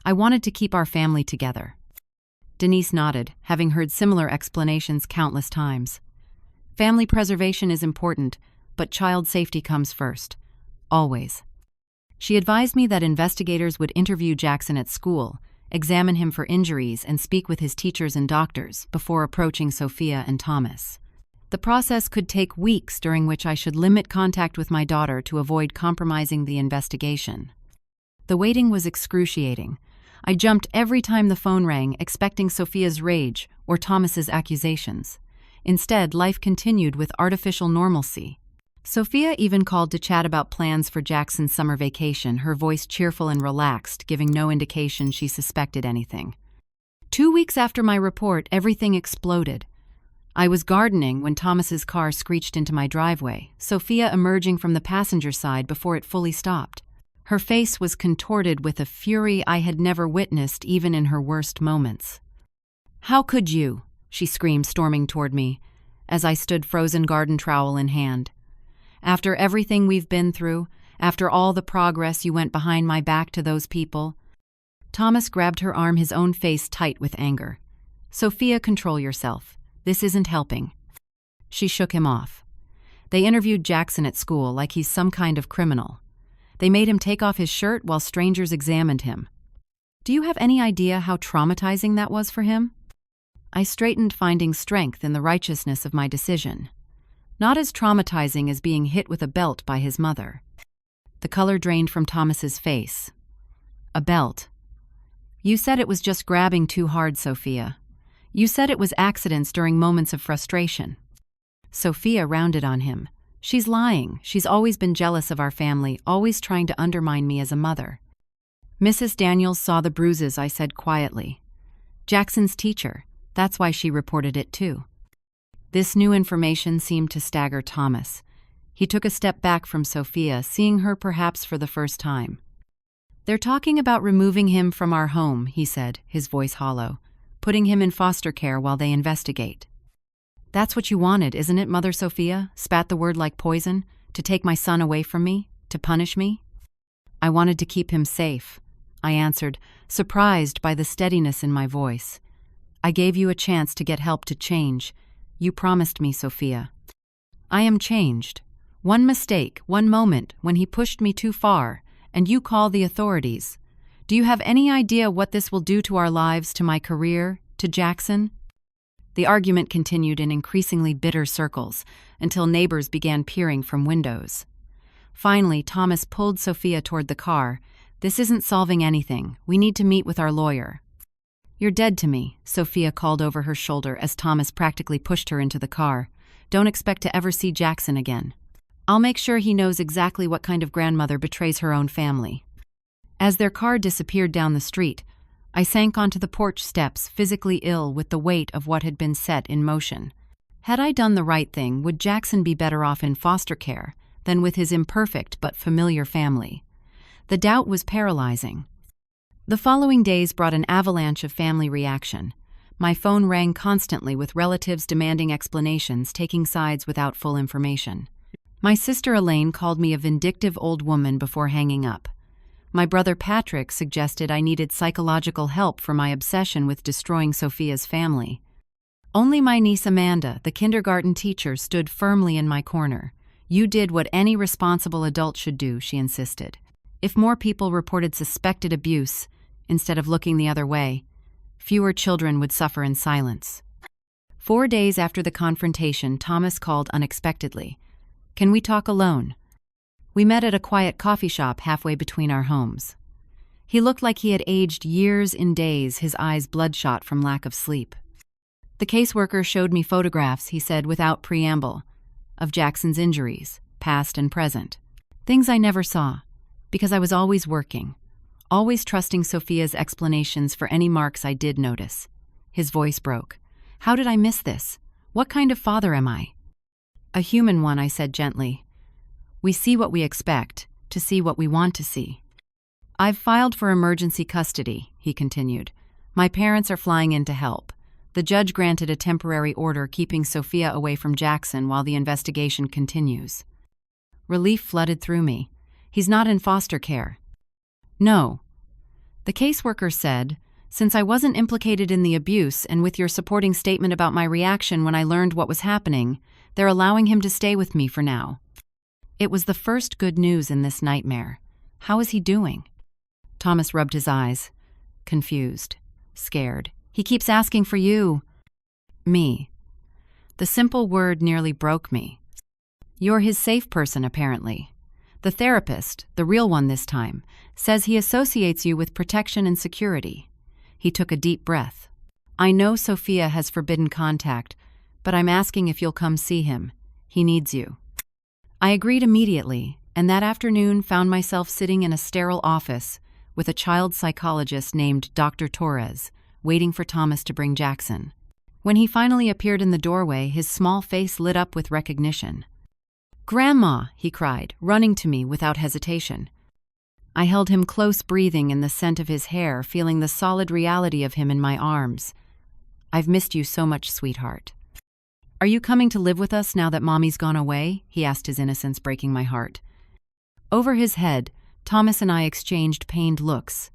I wanted to keep our family together. Denise nodded, having heard similar explanations countless times. Family preservation is important, but child safety comes first. Always. She advised me that investigators would interview Jackson at school, examine him for injuries, and speak with his teachers and doctors before approaching Sophia and Thomas. The process could take weeks, during which I should limit contact with my daughter to avoid compromising the investigation. The waiting was excruciating. I jumped every time the phone rang, expecting Sophia's rage or Thomas's accusations. Instead, life continued with artificial normalcy. Sophia even called to chat about plans for Jackson's summer vacation, her voice cheerful and relaxed, giving no indication she suspected anything. 2 weeks after my report, everything exploded. I was gardening when Thomas's car screeched into my driveway, Sophia emerging from the passenger side before it fully stopped. Her face was contorted with a fury I had never witnessed even in her worst moments. How could you? she screamed, storming toward me, as I stood frozen garden trowel in hand. After everything we've been through, after all the progress you went behind my back to those people. Thomas grabbed her arm, his own face tight with anger. Sophia, control yourself. This isn't helping. She shook him off. They interviewed Jackson at school like he's some kind of criminal. They made him take off his shirt while strangers examined him. Do you have any idea how traumatizing that was for him? I straightened, finding strength in the righteousness of my decision. Not as traumatizing as being hit with a belt by his mother. The color drained from Thomas's face. A belt. You said it was just grabbing too hard, Sophia. You said it was accidents during moments of frustration. Sophia rounded on him. She's lying. She's always been jealous of our family, always trying to undermine me as a mother. Mrs. Daniels saw the bruises, I said quietly. Jackson's teacher. That's why she reported it too. This new information seemed to stagger Thomas. He took a step back from Sophia, seeing her perhaps for the first time. They're talking about removing him from our home, he said, his voice hollow, putting him in foster care while they investigate. That's what you wanted, isn't it, Mother Sophia? Spat the word like poison. To take my son away from me? To punish me? I wanted to keep him safe, I answered, surprised by the steadiness in my voice. I gave you a chance to get help to change. You promised me, Sophia. I am changed. One mistake, one moment, when he pushed me too far, and you call the authorities. Do you have any idea what this will do to our lives, to my career, to Jackson? The argument continued in increasingly bitter circles, until neighbors began peering from windows. Finally, Thomas pulled Sophia toward the car. This isn't solving anything. We need to meet with our lawyer. You're dead to me, Sophia called over her shoulder as Thomas practically pushed her into the car. Don't expect to ever see Jackson again. I'll make sure he knows exactly what kind of grandmother betrays her own family. As their car disappeared down the street, I sank onto the porch steps, physically ill with the weight of what had been set in motion. Had I done the right thing, would Jackson be better off in foster care than with his imperfect but familiar family? The doubt was paralyzing. The following days brought an avalanche of family reaction. My phone rang constantly with relatives demanding explanations, taking sides without full information. My sister Elaine called me a vindictive old woman before hanging up. My brother Patrick suggested I needed psychological help for my obsession with destroying Sophia's family. Only my niece Amanda, the kindergarten teacher, stood firmly in my corner. You did what any responsible adult should do, she insisted. If more people reported suspected abuse, instead of looking the other way, fewer children would suffer in silence. 4 days after the confrontation, Thomas called unexpectedly. Can we talk alone? We met at a quiet coffee shop halfway between our homes. He looked like he had aged years in days, his eyes bloodshot from lack of sleep. The caseworker showed me photographs, he said without preamble, of Jackson's injuries, past and present. Things I never saw, because I was always working, always trusting Sophia's explanations for any marks I did notice. His voice broke. How did I miss this? What kind of father am I? A human one, I said gently. We see what we expect, to see what we want to see. I've filed for emergency custody, he continued. My parents are flying in to help. The judge granted a temporary order keeping Sophia away from Jackson while the investigation continues. Relief flooded through me. He's not in foster care. No. The caseworker said, since I wasn't implicated in the abuse and with your supporting statement about my reaction when I learned what was happening, they're allowing him to stay with me for now. It was the first good news in this nightmare. How is he doing? Thomas rubbed his eyes, confused, scared. He keeps asking for you. Me. The simple word nearly broke me. You're his safe person, apparently. The therapist, the real one this time, says he associates you with protection and security. He took a deep breath. I know Sophia has forbidden contact, but I'm asking if you'll come see him. He needs you. I agreed immediately, and that afternoon found myself sitting in a sterile office with a child psychologist named Dr. Torres, waiting for Thomas to bring Jackson. When he finally appeared in the doorway, his small face lit up with recognition. "Grandma!" he cried, running to me without hesitation. I held him close, breathing in the scent of his hair, feeling the solid reality of him in my arms. I've missed you so much, sweetheart. Are you coming to live with us now that Mommy's gone away? He asked, his innocence breaking my heart. Over his head, Thomas and I exchanged pained looks.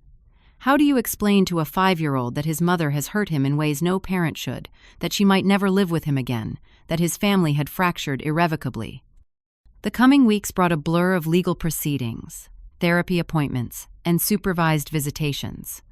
How do you explain to a 5-year-old that his mother has hurt him in ways no parent should, that she might never live with him again, that his family had fractured irrevocably? The coming weeks brought a blur of legal proceedings, therapy appointments, and supervised visitations.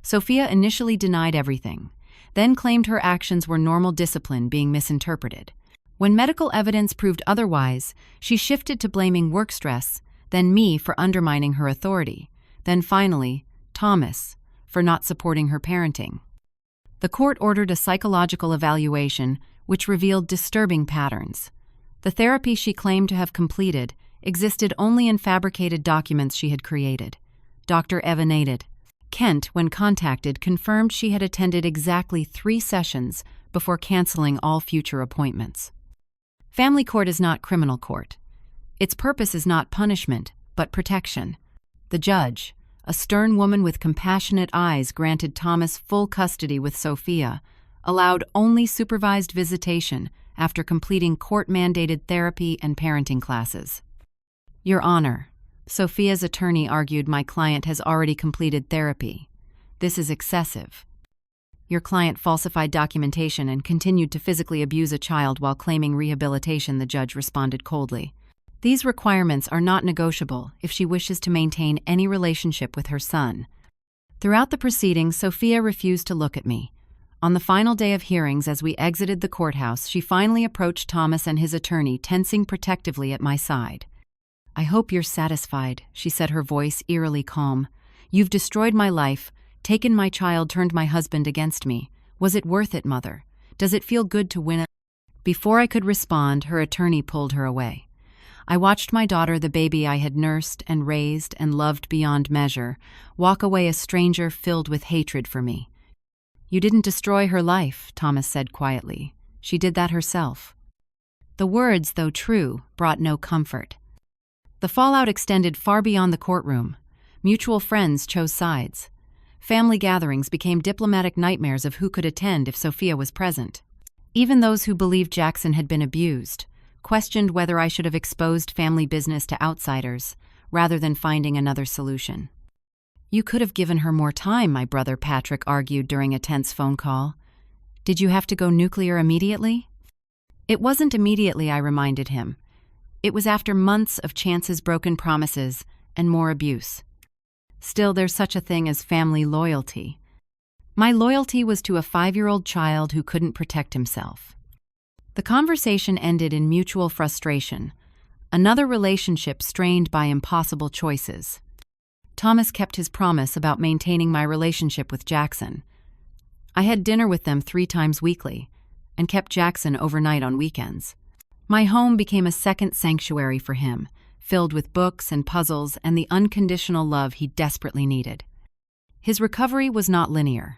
Sophia initially denied everything, then claimed her actions were normal discipline being misinterpreted. When medical evidence proved otherwise, she shifted to blaming work stress, then me for undermining her authority, then finally, Thomas for not supporting her parenting. The court ordered a psychological evaluation which revealed disturbing patterns. The therapy she claimed to have completed existed only in fabricated documents she had created. Dr. Evanated. Kent, when contacted, confirmed she had attended exactly 3 sessions before canceling all future appointments. Family court is not criminal court. Its purpose is not punishment, but protection. The judge, a stern woman with compassionate eyes, granted Thomas full custody with Sophia, allowed only supervised visitation after completing court-mandated therapy and parenting classes. Your Honor, Sophia's attorney argued my client has already completed therapy. This is excessive. Your client falsified documentation and continued to physically abuse a child while claiming rehabilitation, the judge responded coldly. These requirements are not negotiable if she wishes to maintain any relationship with her son. Throughout the proceedings, Sophia refused to look at me. On the final day of hearings, as we exited the courthouse, she finally approached Thomas and his attorney, tensing protectively at my side. I hope you're satisfied, she said, her voice eerily calm. You've destroyed my life, taken my child, turned my husband against me. Was it worth it, Mother? Does it feel good to win? Before I could respond, her attorney pulled her away. I watched my daughter, the baby I had nursed and raised and loved beyond measure, walk away a stranger filled with hatred for me. You didn't destroy her life, Thomas said quietly. She did that herself. The words, though true, brought no comfort. The fallout extended far beyond the courtroom. Mutual friends chose sides. Family gatherings became diplomatic nightmares of who could attend if Sophia was present. Even those who believed Jackson had been abused questioned whether I should have exposed family business to outsiders, rather than finding another solution. You could have given her more time, my brother Patrick argued during a tense phone call. Did you have to go nuclear immediately? It wasn't immediately, I reminded him. It was after months of chances, broken promises, and more abuse. Still, there's such a thing as family loyalty. My loyalty was to a 5-year-old child who couldn't protect himself. The conversation ended in mutual frustration, another relationship strained by impossible choices. Thomas kept his promise about maintaining my relationship with Jackson. I had dinner with them 3 times weekly, and kept Jackson overnight on weekends. My home became a second sanctuary for him, filled with books and puzzles and the unconditional love he desperately needed. His recovery was not linear.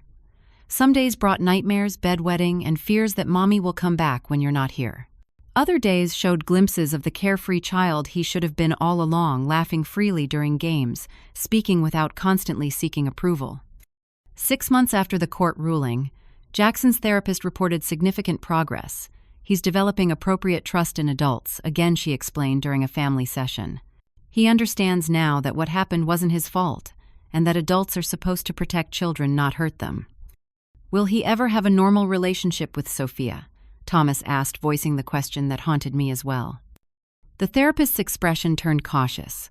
Some days brought nightmares, bedwetting, and fears that Mommy will come back when you're not here. Other days showed glimpses of the carefree child he should have been all along, laughing freely during games, speaking without constantly seeking approval. 6 months after the court ruling, Jackson's therapist reported significant progress. He's developing appropriate trust in adults, again she explained during a family session. He understands now that what happened wasn't his fault, and that adults are supposed to protect children, not hurt them. Will he ever have a normal relationship with Sophia? Thomas asked, voicing the question that haunted me as well. The therapist's expression turned cautious.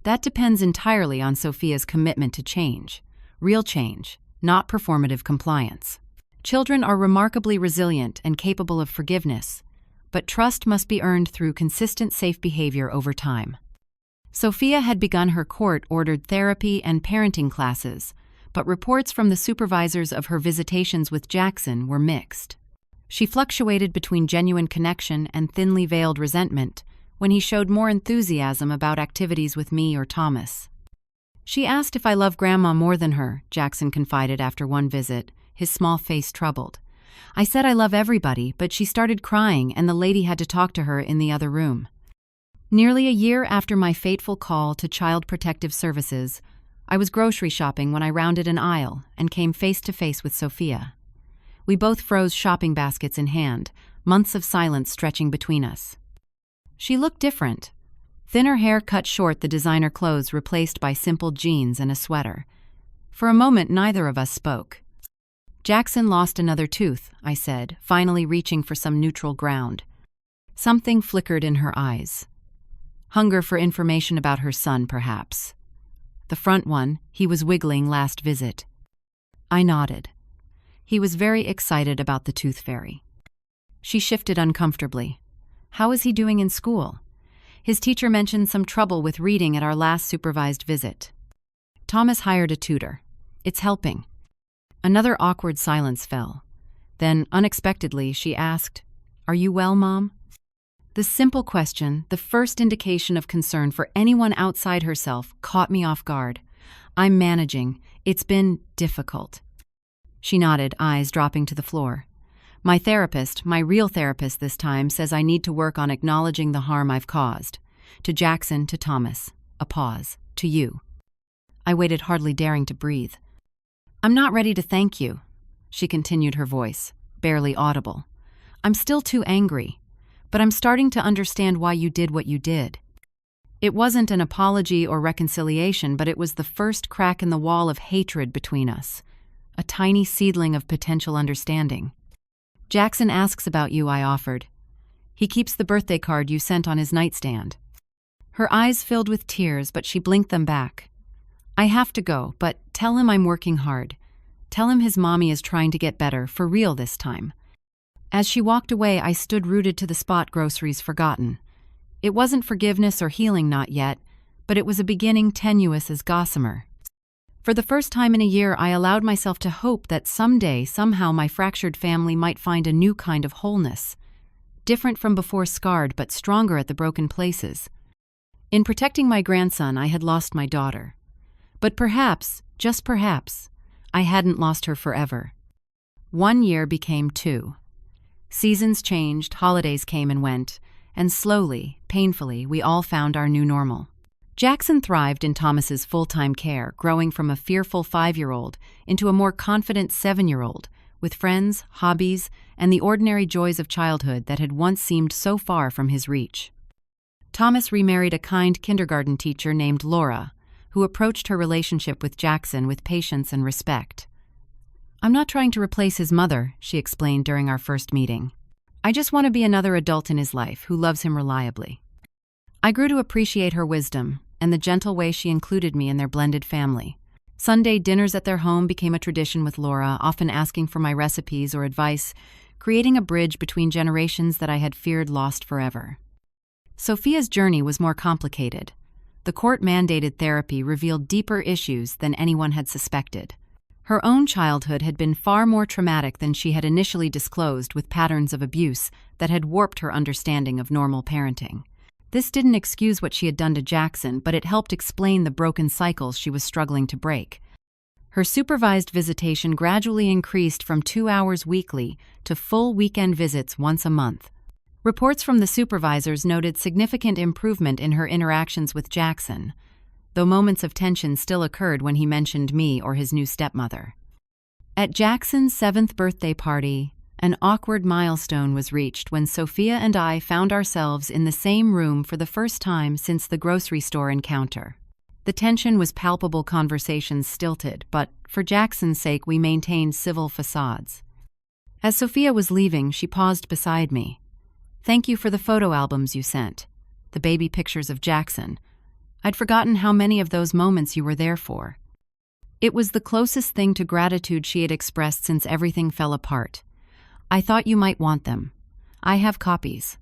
That depends entirely on Sophia's commitment to change. Real change, not performative compliance. Children are remarkably resilient and capable of forgiveness, but trust must be earned through consistent, safe behavior over time. Sophia had begun her court-ordered therapy and parenting classes, but reports from the supervisors of her visitations with Jackson were mixed. She fluctuated between genuine connection and thinly veiled resentment when he showed more enthusiasm about activities with me or Thomas. She asked if I love Grandma more than her, Jackson confided after one visit, his small face troubled. I said I love everybody, but she started crying and the lady had to talk to her in the other room. Nearly a year after my fateful call to Child Protective Services, I was grocery shopping when I rounded an aisle and came face to face with Sophia. We both froze, shopping baskets in hand, months of silence stretching between us. She looked different. Thinner hair cut short, the designer clothes replaced by simple jeans and a sweater. For a moment, neither of us spoke. "Jackson lost another tooth," I said, finally reaching for some neutral ground. Something flickered in her eyes. Hunger for information about her son, perhaps. The front one, he was wiggling last visit. I nodded. He was very excited about the tooth fairy. She shifted uncomfortably. "How is he doing in school?" "His teacher mentioned some trouble with reading at our last supervised visit. Thomas hired a tutor. It's helping." Another awkward silence fell. Then, unexpectedly, she asked, "Are you well, Mom?" The simple question, the first indication of concern for anyone outside herself, caught me off guard. "I'm managing. It's been difficult." She nodded, eyes dropping to the floor. "My therapist, my real therapist this time, says I need to work on acknowledging the harm I've caused. To Jackson, to Thomas." A pause. "To you." I waited, hardly daring to breathe. "I'm not ready to thank you," she continued, her voice barely audible. "I'm still too angry, but I'm starting to understand why you did what you did." It wasn't an apology or reconciliation, but it was the first crack in the wall of hatred between us. A tiny seedling of potential understanding. "Jackson asks about you," I offered. "He keeps the birthday card you sent on his nightstand." Her eyes filled with tears, but she blinked them back. "I have to go, but tell him I'm working hard. Tell him his mommy is trying to get better, for real this time." As she walked away, I stood rooted to the spot, groceries forgotten. It wasn't forgiveness or healing, not yet, but it was a beginning tenuous as gossamer. For the first time in a year, I allowed myself to hope that someday, somehow, my fractured family might find a new kind of wholeness. Different from before, scarred, but stronger at the broken places. In protecting my grandson, I had lost my daughter. But perhaps, just perhaps, I hadn't lost her forever. 1 year became 2. Seasons changed, holidays came and went, and slowly, painfully, we all found our new normal. Jackson thrived in Thomas's full-time care, growing from a fearful 5-year-old into a more confident 7-year-old, with friends, hobbies, and the ordinary joys of childhood that had once seemed so far from his reach. Thomas remarried a kind kindergarten teacher named Laura, who approached her relationship with Jackson with patience and respect. "I'm not trying to replace his mother," she explained during our first meeting. "I just want to be another adult in his life who loves him reliably." I grew to appreciate her wisdom and the gentle way she included me in their blended family. Sunday dinners at their home became a tradition with Laura, often asking for my recipes or advice, creating a bridge between generations that I had feared lost forever. Sophia's journey was more complicated. The court-mandated therapy revealed deeper issues than anyone had suspected. Her own childhood had been far more traumatic than she had initially disclosed, with patterns of abuse that had warped her understanding of normal parenting. This didn't excuse what she had done to Jackson, but it helped explain the broken cycles she was struggling to break. Her supervised visitation gradually increased from 2 hours weekly to full weekend visits once a month. Reports from the supervisors noted significant improvement in her interactions with Jackson, though moments of tension still occurred when he mentioned me or his new stepmother. At Jackson's 7th birthday party, an awkward milestone was reached when Sophia and I found ourselves in the same room for the first time since the grocery store encounter. The tension was palpable, conversations stilted, but for Jackson's sake we maintained civil facades. As Sophia was leaving, she paused beside me. "Thank you for the photo albums you sent. The baby pictures of Jackson. I'd forgotten how many of those moments you were there for." It was the closest thing to gratitude she had expressed since everything fell apart. "I thought you might want them. I have copies."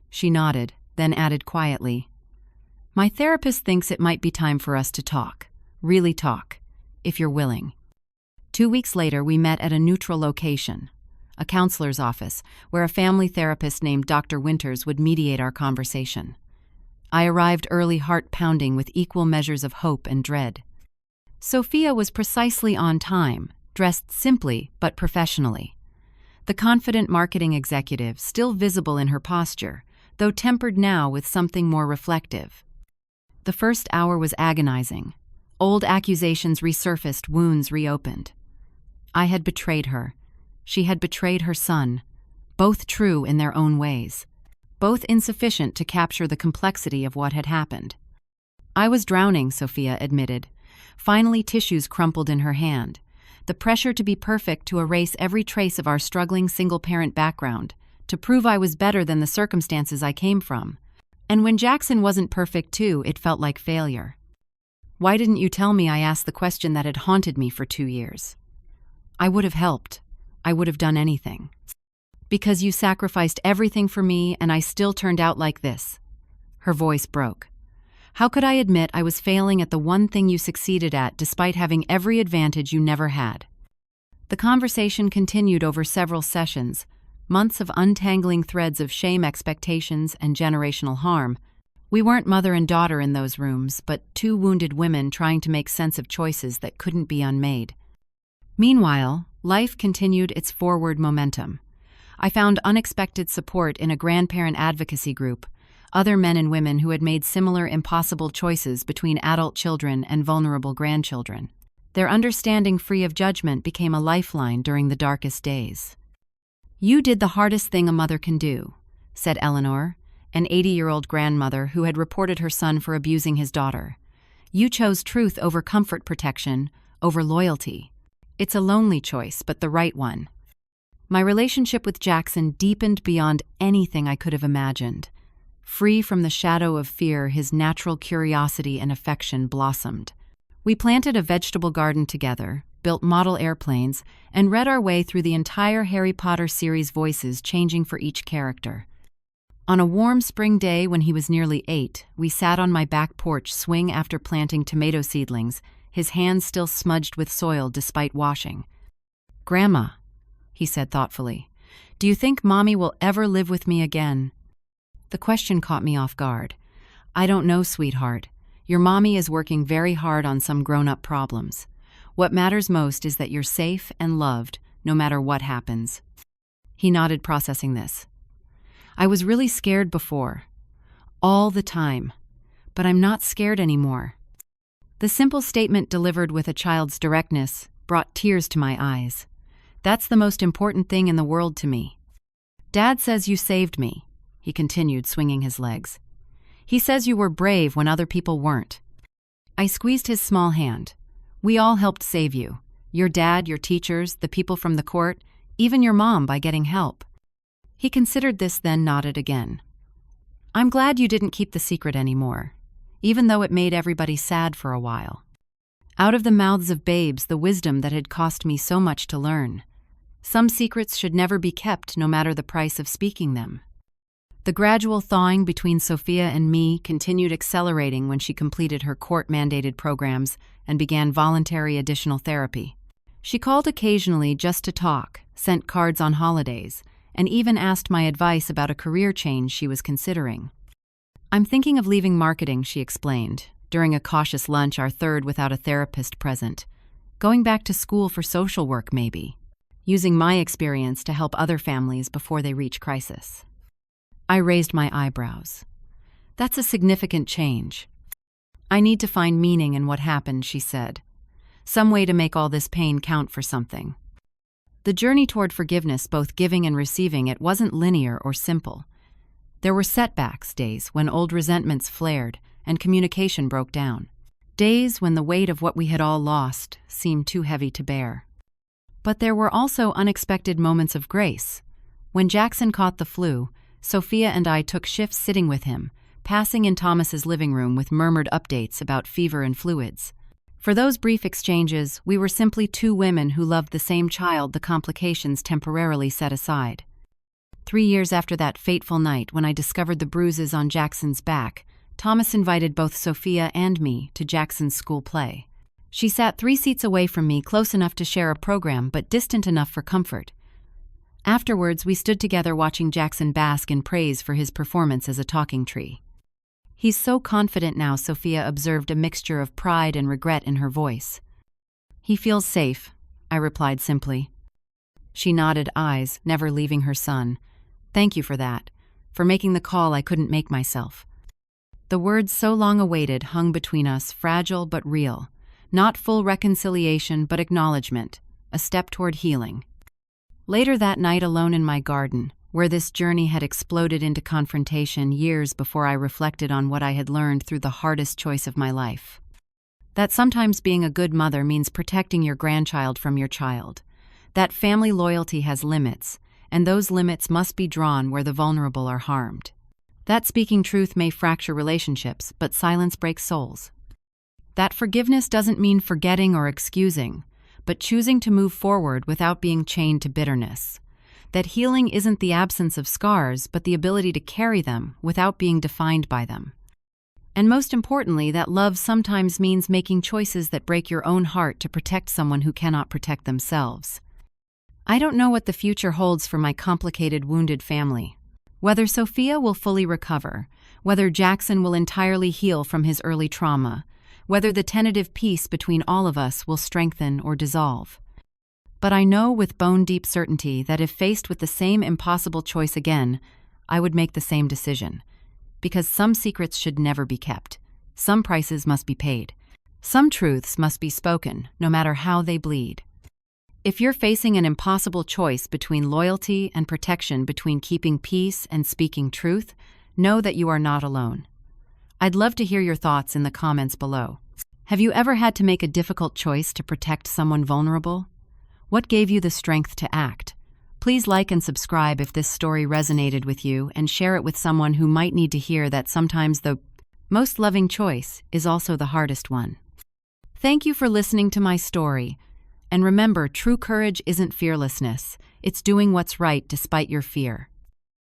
She nodded, then added quietly, "My therapist thinks it might be time for us to talk. Really talk, if you're willing." 2 weeks later, we met at a neutral location, a counselor's office, where a family therapist named Dr. Winters would mediate our conversation. I arrived early, heart pounding with equal measures of hope and dread. Sophia was precisely on time, dressed simply but professionally. The confident marketing executive, still visible in her posture, though tempered now with something more reflective. The first hour was agonizing. Old accusations resurfaced, wounds reopened. I had betrayed her. She had betrayed her son, both true in their own ways, both insufficient to capture the complexity of what had happened. I was drowning, Sophia admitted. Finally, tissues crumpled in her hand. The pressure to be perfect, to erase every trace of our struggling single-parent background, to prove I was better than the circumstances I came from. And when Jackson wasn't perfect too, it felt like failure. Why didn't you tell me? I asked the question that had haunted me for 2 years. I would have helped. I would have done anything. Because you sacrificed everything for me and I still turned out like this. Her voice broke. How could I admit I was failing at the one thing you succeeded at despite having every advantage you never had? The conversation continued over several sessions, months of untangling threads of shame, expectations, and generational harm. We weren't mother and daughter in those rooms, but two wounded women trying to make sense of choices that couldn't be unmade. Meanwhile, life continued its forward momentum. I found unexpected support in a grandparent advocacy group, other men and women who had made similar impossible choices between adult children and vulnerable grandchildren. Their understanding, free of judgment, became a lifeline during the darkest days. "You did the hardest thing a mother can do," said Eleanor, an 80-year-old grandmother who had reported her son for abusing his daughter. "You chose truth over comfort, protection over loyalty. It's a lonely choice, but the right one." My relationship with Jackson deepened beyond anything I could have imagined. Free from the shadow of fear, his natural curiosity and affection blossomed. We planted a vegetable garden together, built model airplanes, and read our way through the entire Harry Potter series, voices changing for each character. On a warm spring day when he was nearly 8, we sat on my back porch swing after planting tomato seedlings, his hands still smudged with soil despite washing. "Grandma," he said thoughtfully, "do you think Mommy will ever live with me again?" The question caught me off guard. "I don't know, sweetheart. Your mommy is working very hard on some grown-up problems. What matters most is that you're safe and loved, no matter what happens." He nodded, processing this. "I was really scared before. All the time. But I'm not scared anymore." The simple statement, delivered with a child's directness, brought tears to my eyes. "That's the most important thing in the world to me. Dad says you saved me," he continued, swinging his legs. "He says you were brave when other people weren't." I squeezed his small hand. "We all helped save you. Your dad, your teachers, the people from the court, even your mom, by getting help." He considered this, then nodded again. "I'm glad you didn't keep the secret anymore, even though it made everybody sad for a while. Out of the mouths of babes, the wisdom that had cost me so much to learn. Some secrets should never be kept, no matter the price of speaking them." The gradual thawing between Sophia and me continued, accelerating when she completed her court-mandated programs and began voluntary additional therapy. She called occasionally just to talk, sent cards on holidays, and even asked my advice about a career change she was considering. "I'm thinking of leaving marketing," she explained, during a cautious lunch, our third without a therapist present. "Going back to school for social work, maybe. Using my experience to help other families before they reach crisis." I raised my eyebrows. "That's a significant change." "I need to find meaning in what happened," she said. "Some way to make all this pain count for something." The journey toward forgiveness, both giving and receiving it, wasn't linear or simple. There were setbacks, days when old resentments flared and communication broke down. Days when the weight of what we had all lost seemed too heavy to bear. But there were also unexpected moments of grace. When Jackson caught the flu, Sophia and I took shifts sitting with him, passing in Thomas's living room with murmured updates about fever and fluids. For those brief exchanges, we were simply two women who loved the same child, the complications temporarily set aside. 3 years after that fateful night when I discovered the bruises on Jackson's back, Thomas invited both Sophia and me to Jackson's school play. She sat 3 seats away from me, close enough to share a program but distant enough for comfort. Afterwards, we stood together watching Jackson bask in praise for his performance as a talking tree. "He's so confident now," Sophia observed, a mixture of pride and regret in her voice. "He feels safe," I replied simply. She nodded, eyes never leaving her son. "Thank you for that, for making the call I couldn't make myself." The words so long awaited hung between us, fragile but real. Not full reconciliation, but acknowledgement, a step toward healing. Later that night, alone in my garden, where this journey had exploded into confrontation years before I reflected on what I had learned through the hardest choice of my life. That sometimes being a good mother means protecting your grandchild from your child. That family loyalty has limits, and those limits must be drawn where the vulnerable are harmed. That speaking truth may fracture relationships, but silence breaks souls. That forgiveness doesn't mean forgetting or excusing, but choosing to move forward without being chained to bitterness. That healing isn't the absence of scars, but the ability to carry them without being defined by them. And most importantly, that love sometimes means making choices that break your own heart to protect someone who cannot protect themselves. I don't know what the future holds for my complicated, wounded family. Whether Sophia will fully recover, whether Jackson will entirely heal from his early trauma, whether the tentative peace between all of us will strengthen or dissolve. But I know with bone-deep certainty that if faced with the same impossible choice again, I would make the same decision. Because some secrets should never be kept. Some prices must be paid. Some truths must be spoken, no matter how they bleed. If you're facing an impossible choice between loyalty and protection, between keeping peace and speaking truth, know that you are not alone. I'd love to hear your thoughts in the comments below. Have you ever had to make a difficult choice to protect someone vulnerable? What gave you the strength to act? Please like and subscribe if this story resonated with you, and share it with someone who might need to hear that sometimes the most loving choice is also the hardest one. Thank you for listening to my story. And remember, true courage isn't fearlessness. It's doing what's right despite your fear.